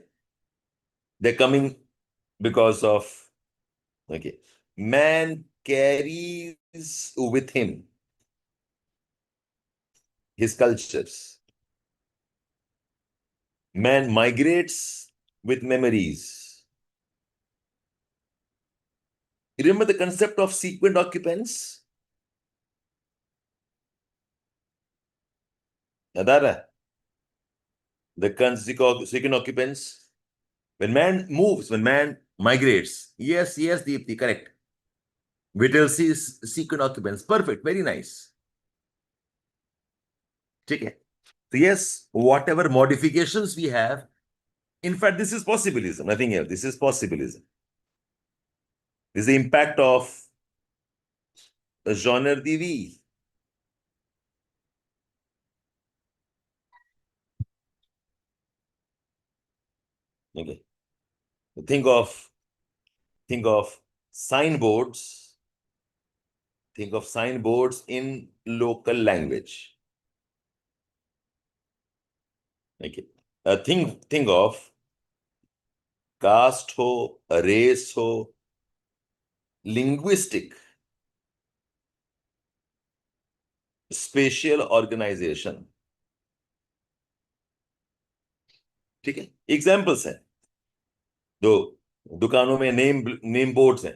They're coming because of, okay, man carries with him his cultures. Man migrates with memories. You remember the concept of sequent occupants? Adara, the sequent occupants. When man moves, when man migrates. Yes, Deepti, correct. Whittle sees sequent occupants. Perfect, very nice. Okay. So yes, whatever modifications we have, in fact, this is possibilism, nothing else. This is possibilism. This is the impact of the genre DV. Okay. Think of signboards. Think of signboards in local language. Okay. Think of caste ho, race ho, linguistic, spatial organization. ठीक है, examples हैं, दो दुकानों में name boards हैं.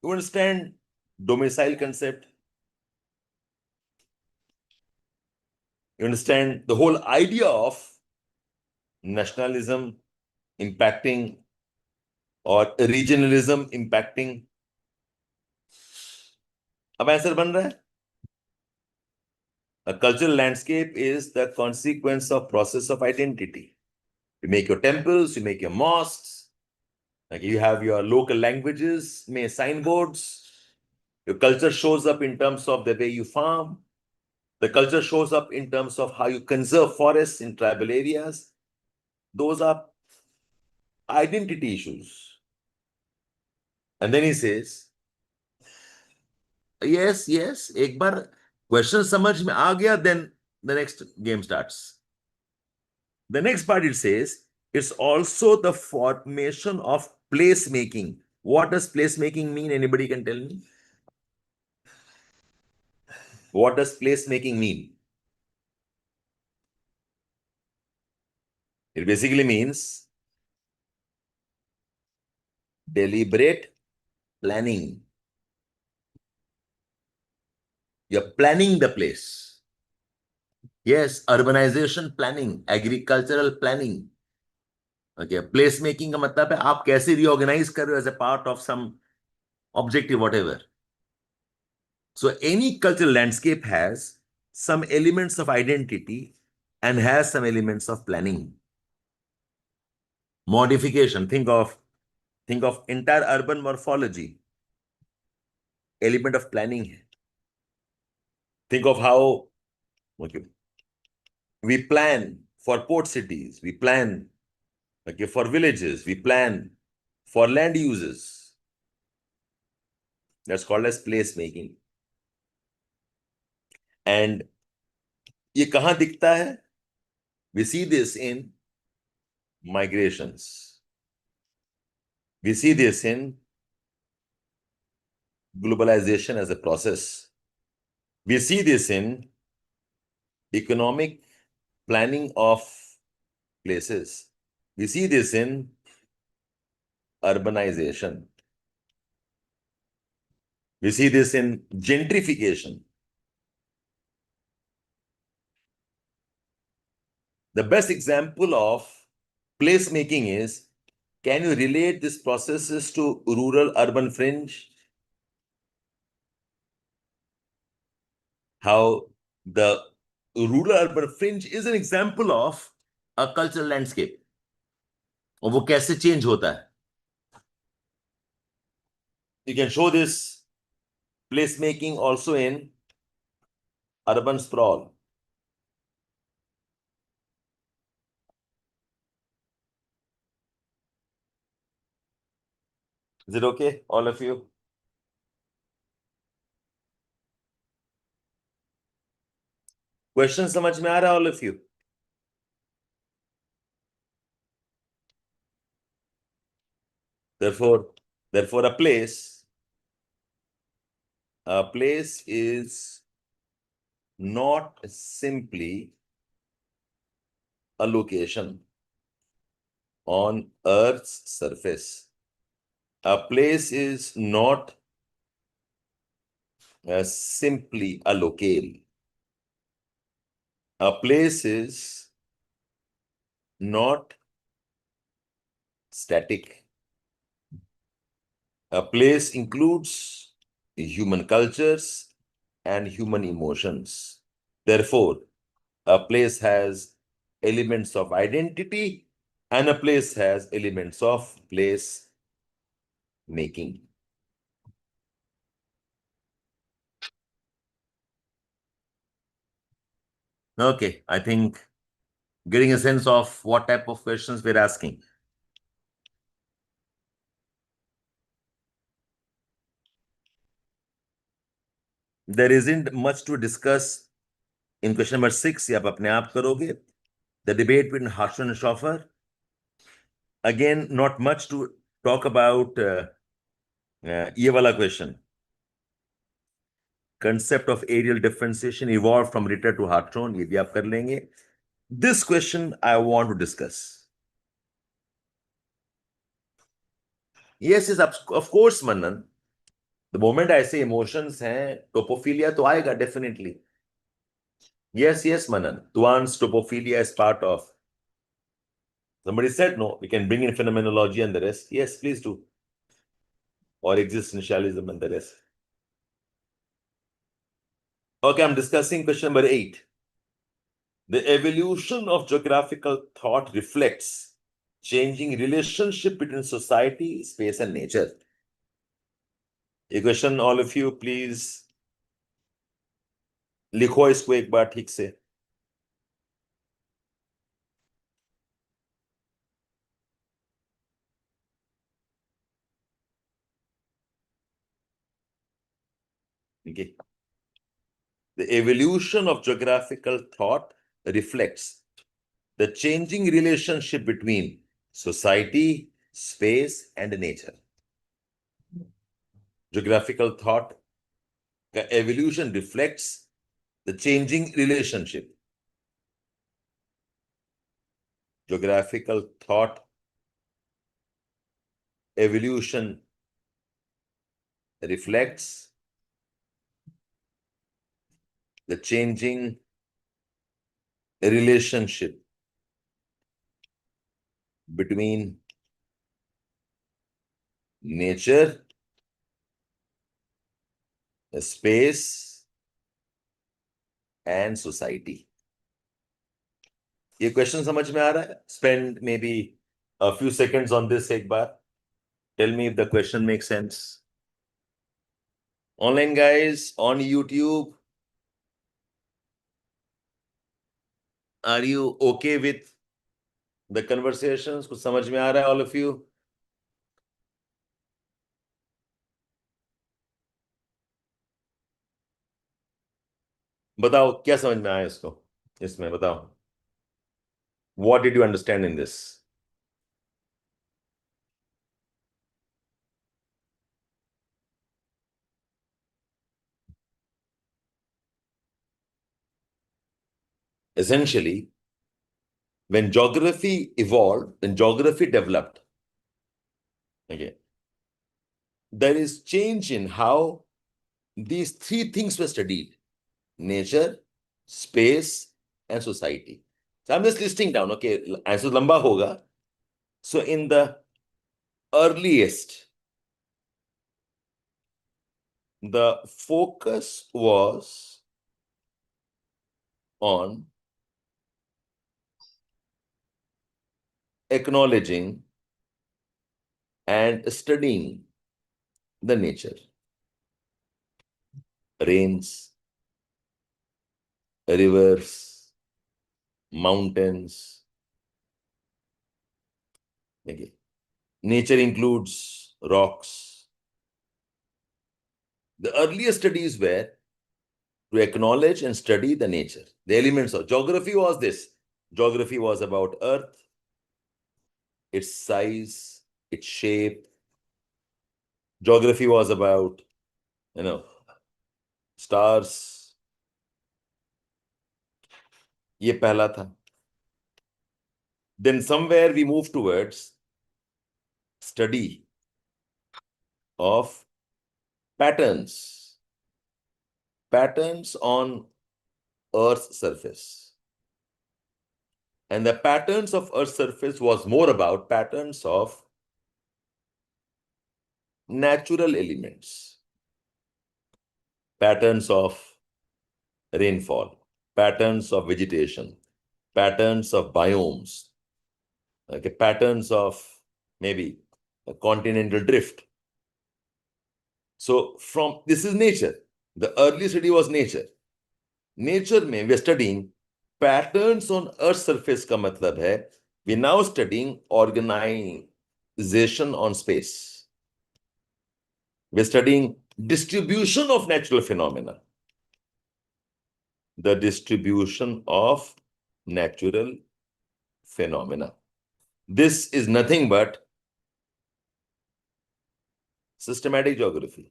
You understand domicile concept? You understand the whole idea of nationalism impacting or regionalism impacting. अब answer बन रहा है. A cultural landscape is the consequence of process of identity. You make your temples, you make your mosques, like you have your local languages, may signboards. Your culture shows up in terms of the way you farm. The culture shows up in terms of how you conserve forests in tribal areas. Those are identity issues. And then he says, yes, एक बार question समझ में आ गया, then the next game starts. The next part it says, it's also the formation of placemaking. What does placemaking mean? Anybody can tell me? What does placemaking mean? It basically means deliberate planning. You're planning the place. Yes, urbanization planning, agricultural planning. Okay, place making का मतलब है आप कैसे reorganize कर रहे हो as a part of some objective, whatever. So any cultural landscape has some elements of identity and has some elements of planning. Modification. Think of entire urban morphology. Element of planning है. Think of how, okay, we plan for port cities, we plan, okay, for villages, we plan for land uses. That's called as place making. And ये कहां दिखता है? We see this in migrations. We see this in globalization as a process. We see this in economic planning of places. We see this in urbanization. We see this in gentrification. The best example of placemaking is, can you relate these processes to rural-urban fringe? How the rural-urban fringe is an example of a cultural landscape. और वो कैसे change होता है? You can show this placemaking also in urban sprawl. Is it okay, all of you? Question समझ में आ रहा है, all of you? Therefore, a place is not simply a location on Earth's surface. A place is not simply a locale. A place is not static. A place includes human cultures and human emotions. Therefore, a place has elements of identity and a place has elements of place making. Okay, I think Getting a sense of what type of questions we're asking. There isn't much to discuss in question number 6. ये आप अपने आप करोगे. The debate between Harshman and Schoffer. Again, not much to talk about. ये वाला question. Concept of areal differentiation evolved from Ritter to Hartshorne. ये भी आप कर लेंगे. This question I want to discuss. Yes, of course, Manan. The moment I say emotions हैं, topophilia तो आएगा definitely. Yes, Manan. Tuan's topophilia is part of. Somebody said no, we can bring in phenomenology and the rest. Yes, please do. Or existentialism and the rest. Okay, I'm discussing question number 8. The evolution of geographical thought reflects changing relationship between society, space, and nature. A question, all of you, please लिखो इसको एक बार ठीक से. Okay. The evolution of geographical thought reflects the changing relationship between society, space, and nature. Geographical thought evolution reflects the changing relationship. Geographical thought evolution reflects the changing relationship between nature, space, and society. ये question समझ में आ रहा है? Spend maybe a few seconds on this एक बार. Tell me if the question makes sense. Online guys on YouTube, are you okay with the conversations? कुछ समझ में आ रहा है all of you? बताओ क्या समझ में आया इसको, इसमें बताओ. What did you understand in this? Essentially, when geography evolved, when geography developed, okay, there is change in how these three things were studied: nature, space, and society. So I'm just listing down, okay, answer lamba hoga. So in the earliest, the focus was on acknowledging and studying the nature. Rains, rivers, mountains. Okay. Nature includes rocks. The earliest studies were to acknowledge and study the nature. The elements of geography was this. Geography was about Earth, its size, its shape. Geography was about, stars. ये पहला था. Then somewhere we move towards study of patterns on Earth's surface. And the patterns of Earth's surface was more about patterns of natural elements, patterns of rainfall, patterns of vegetation, patterns of biomes, okay, patterns of maybe a continental drift. So this is nature. The early study was nature. Nature we are studying patterns on earth surface का मतलब है we now studying organisation on space, we studying distribution of natural phenomena, the distribution of natural phenomena. This is nothing but systematic geography.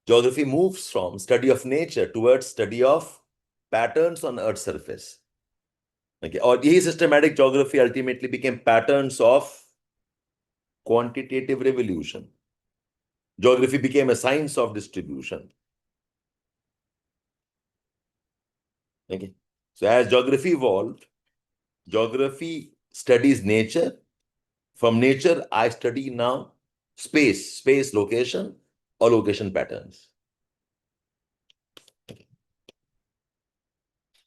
Geography moves from study of nature towards study of patterns on Earth's surface. Okay, और यही systematic geography ultimately became patterns of quantitative revolution. Geography became a science of distribution. Okay, so as geography evolved, geography studies nature. From nature, I study now space, location, or location patterns.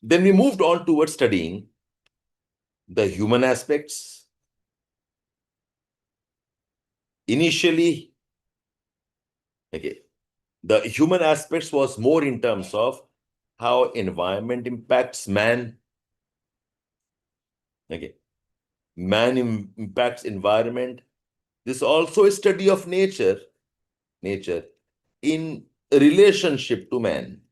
Then we moved on towards studying the human aspects. Initially, okay, the human aspects was more in terms of how environment impacts man. Okay, man impacts environment. This also a study of nature in relationship to man.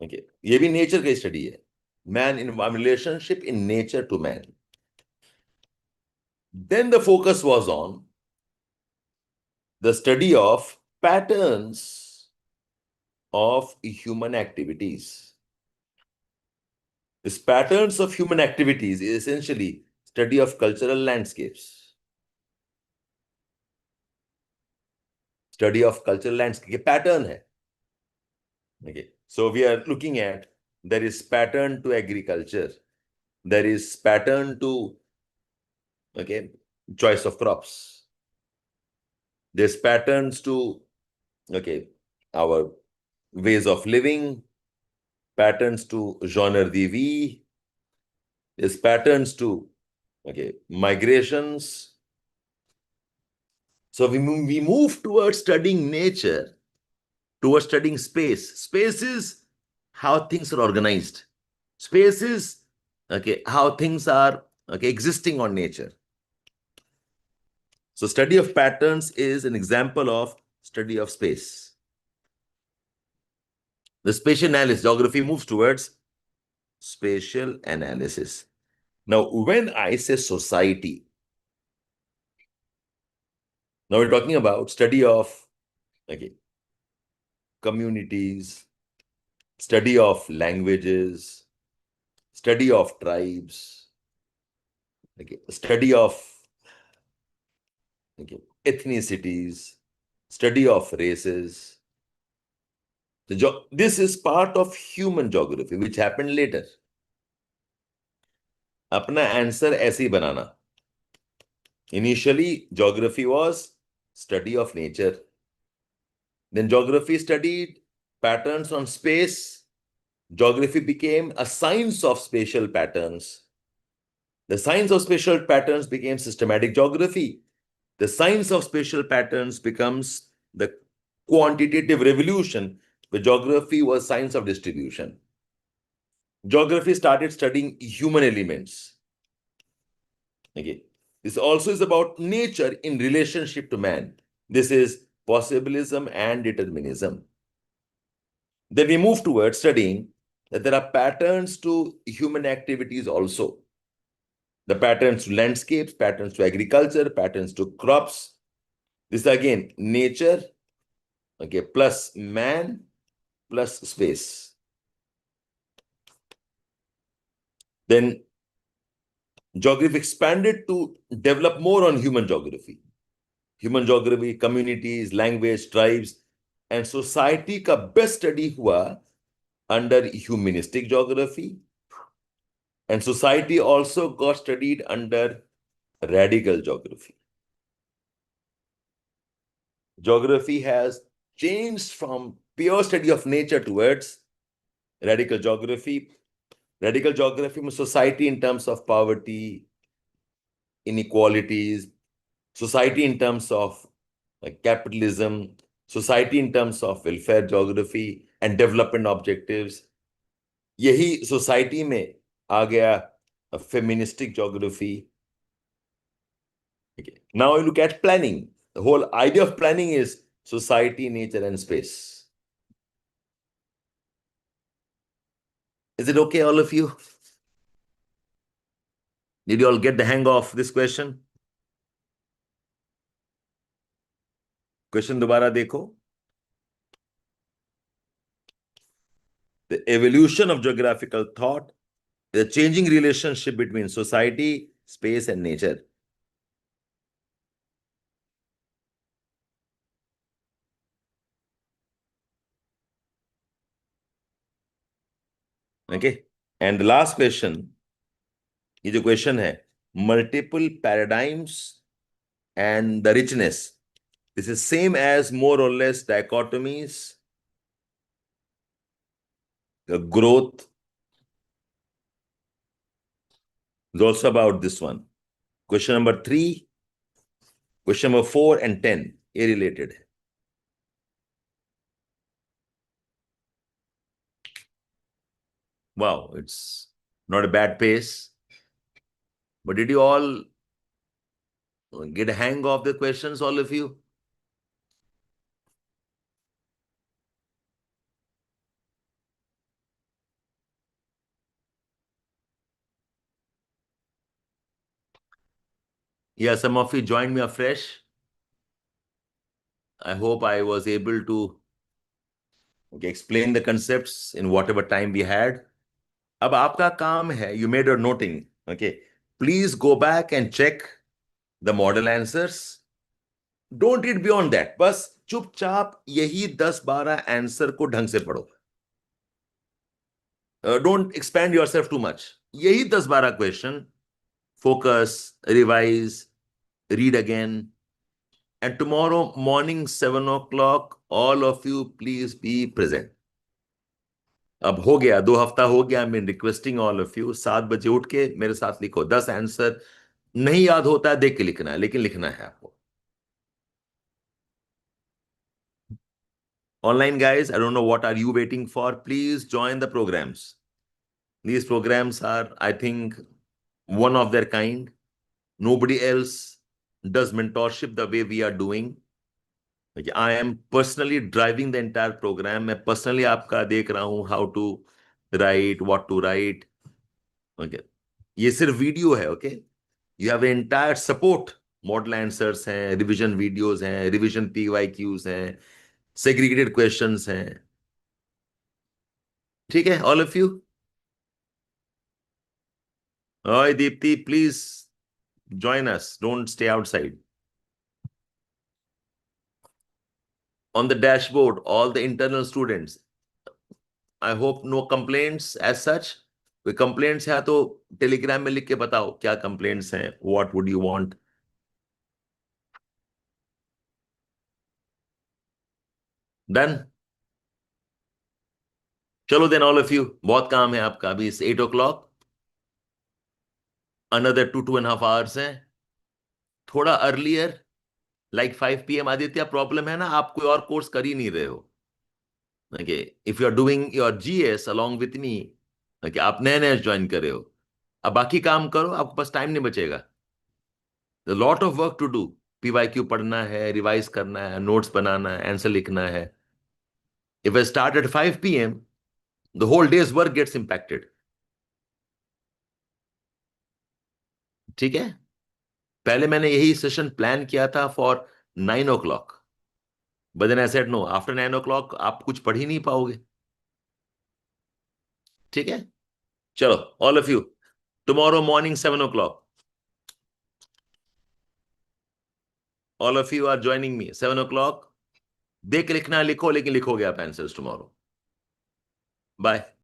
Okay, ये भी nature का study है, man in relationship in nature to man. Then the focus was on the study of patterns of human activities. These patterns of human activities is essentially study of cultural landscapes. Study of cultural landscape pattern hai. Okay, so we are looking at there is pattern to agriculture, there is pattern to choice of crops, there's patterns to our ways of living, patterns to genre de vie, there's patterns to migrations. So we move towards studying nature, towards studying space. Space is how things are organized. Space is how things are existing on nature. So study of patterns is an example of study of space. The spatial analysis, geography moves towards spatial analysis. Now, when I say society, now we're talking about study of communities, study of languages, study of tribes, study of ethnicities, study of races. This is part of human geography, which happened later. अपना answer ऐसे ही बनाना. Initially, geography was study of nature. Then geography studied patterns on space. Geography became a science of spatial patterns. The science of spatial patterns became systematic geography. The science of spatial patterns becomes the quantitative revolution, where geography was science of distribution. Geography started studying human elements. Okay. This also is about nature in relationship to man. This is possibilism and determinism. Then we move towards studying that there are patterns to human activities also. The patterns to landscapes, patterns to agriculture, patterns to crops. This is again nature, plus man, plus space. Then geography expanded to develop more on human geography. Human geography, communities, language, tribes, and society का best study हुआ under humanistic geography, and society also got studied under radical geography. Geography has changed from pure study of nature towards radical geography. Radical geography means society in terms of poverty, inequalities, society in terms of capitalism, society in terms of welfare geography, and development objectives. यही society में आ गया feministic geography. Now you look at planning. The whole idea of planning is society, nature, and space. Is it okay, all of you? Did you all get the hang of this question? Question दोबारा देखो. The evolution of geographical thought, the changing relationship between society, space, and nature. Okay. And the last question, ये जो question है, multiple paradigms and the richness. This is same as more or less dichotomies, the growth is also about this one. Question number 3, question number 4 and 10, ये related है. Wow, it's not a bad pace. But did you all get a hang of the questions, all of you? Yeah, some of you joined me afresh. I hope I was able to explain the concepts in whatever time we had. अब आपका काम है, you made your noting, okay? Please go back and check the model answers. Don't read beyond that. बस चुपचाप यही 10-12 answer को ढंग से पढ़ो. Don't expand yourself too much. यही 10-12 question, focus, revise, read again. And tomorrow morning, 7 o'clock, all of you please be present. अब हो गया, 2 हफ्ता हो गया. मैं रिक्वेस्टिंग ऑल ऑफ यू, 7 बजे उठ के मेरे साथ लिखो 10 आंसर. नहीं याद होता है देख के लिखना है, लेकिन लिखना है आपको. Online guys, I don't know what are you waiting for. Please join the programs. These programs are, I think, one of their kind. Nobody else does mentorship the way we are doing. I am personally driving the entire program. मैं personally आपका देख रहा हूँ how to write, what to write. Okay. ये सिर्फ video है. Okay. You have an entire support. Model answers हैं, revision videos हैं, revision PYQs हैं, segregated questions हैं. ठीक है, all of you? Oi, Deepti, please join us. Don't stay outside. On the dashboard, all the internal students. I hope no complaints as such. कोई complaints है तो Telegram में लिख के बताओ क्या complaints हैं. What would you want? Done? चलो then all of you. बहुत काम है आपका. अभी 8 o'clock. Another 2.5 hours हैं. थोड़ा earlier, like 5 p.m. Aditya, problem है ना, आप कोई और कोर्स कर ही नहीं रहे हो. Okay, if you are doing your GS along with me, okay, आप नए नए ज्वाइन कर रहे हो. अब बाकी काम करो, आपके पास टाइम नहीं बचेगा. A lot of work to do. PYQ पढ़ना है, रिवाइज करना है, नोट्स बनाना है, आंसर लिखना है. If I start at 5 p.m., the whole day's work gets impacted. ठीक है. पहले मैंने यही सेशन प्लान किया था for 9 o'clock. But then I said no, after 9 o'clock आप कुछ पढ़ ही नहीं पाओगे. ठीक है. चलो, all of you, tomorrow morning 7 o'clock. All of you are joining me 7 o'clock. देख लिखना लिखो, लेकिन लिखोगे आप आंसर्स tomorrow. Bye.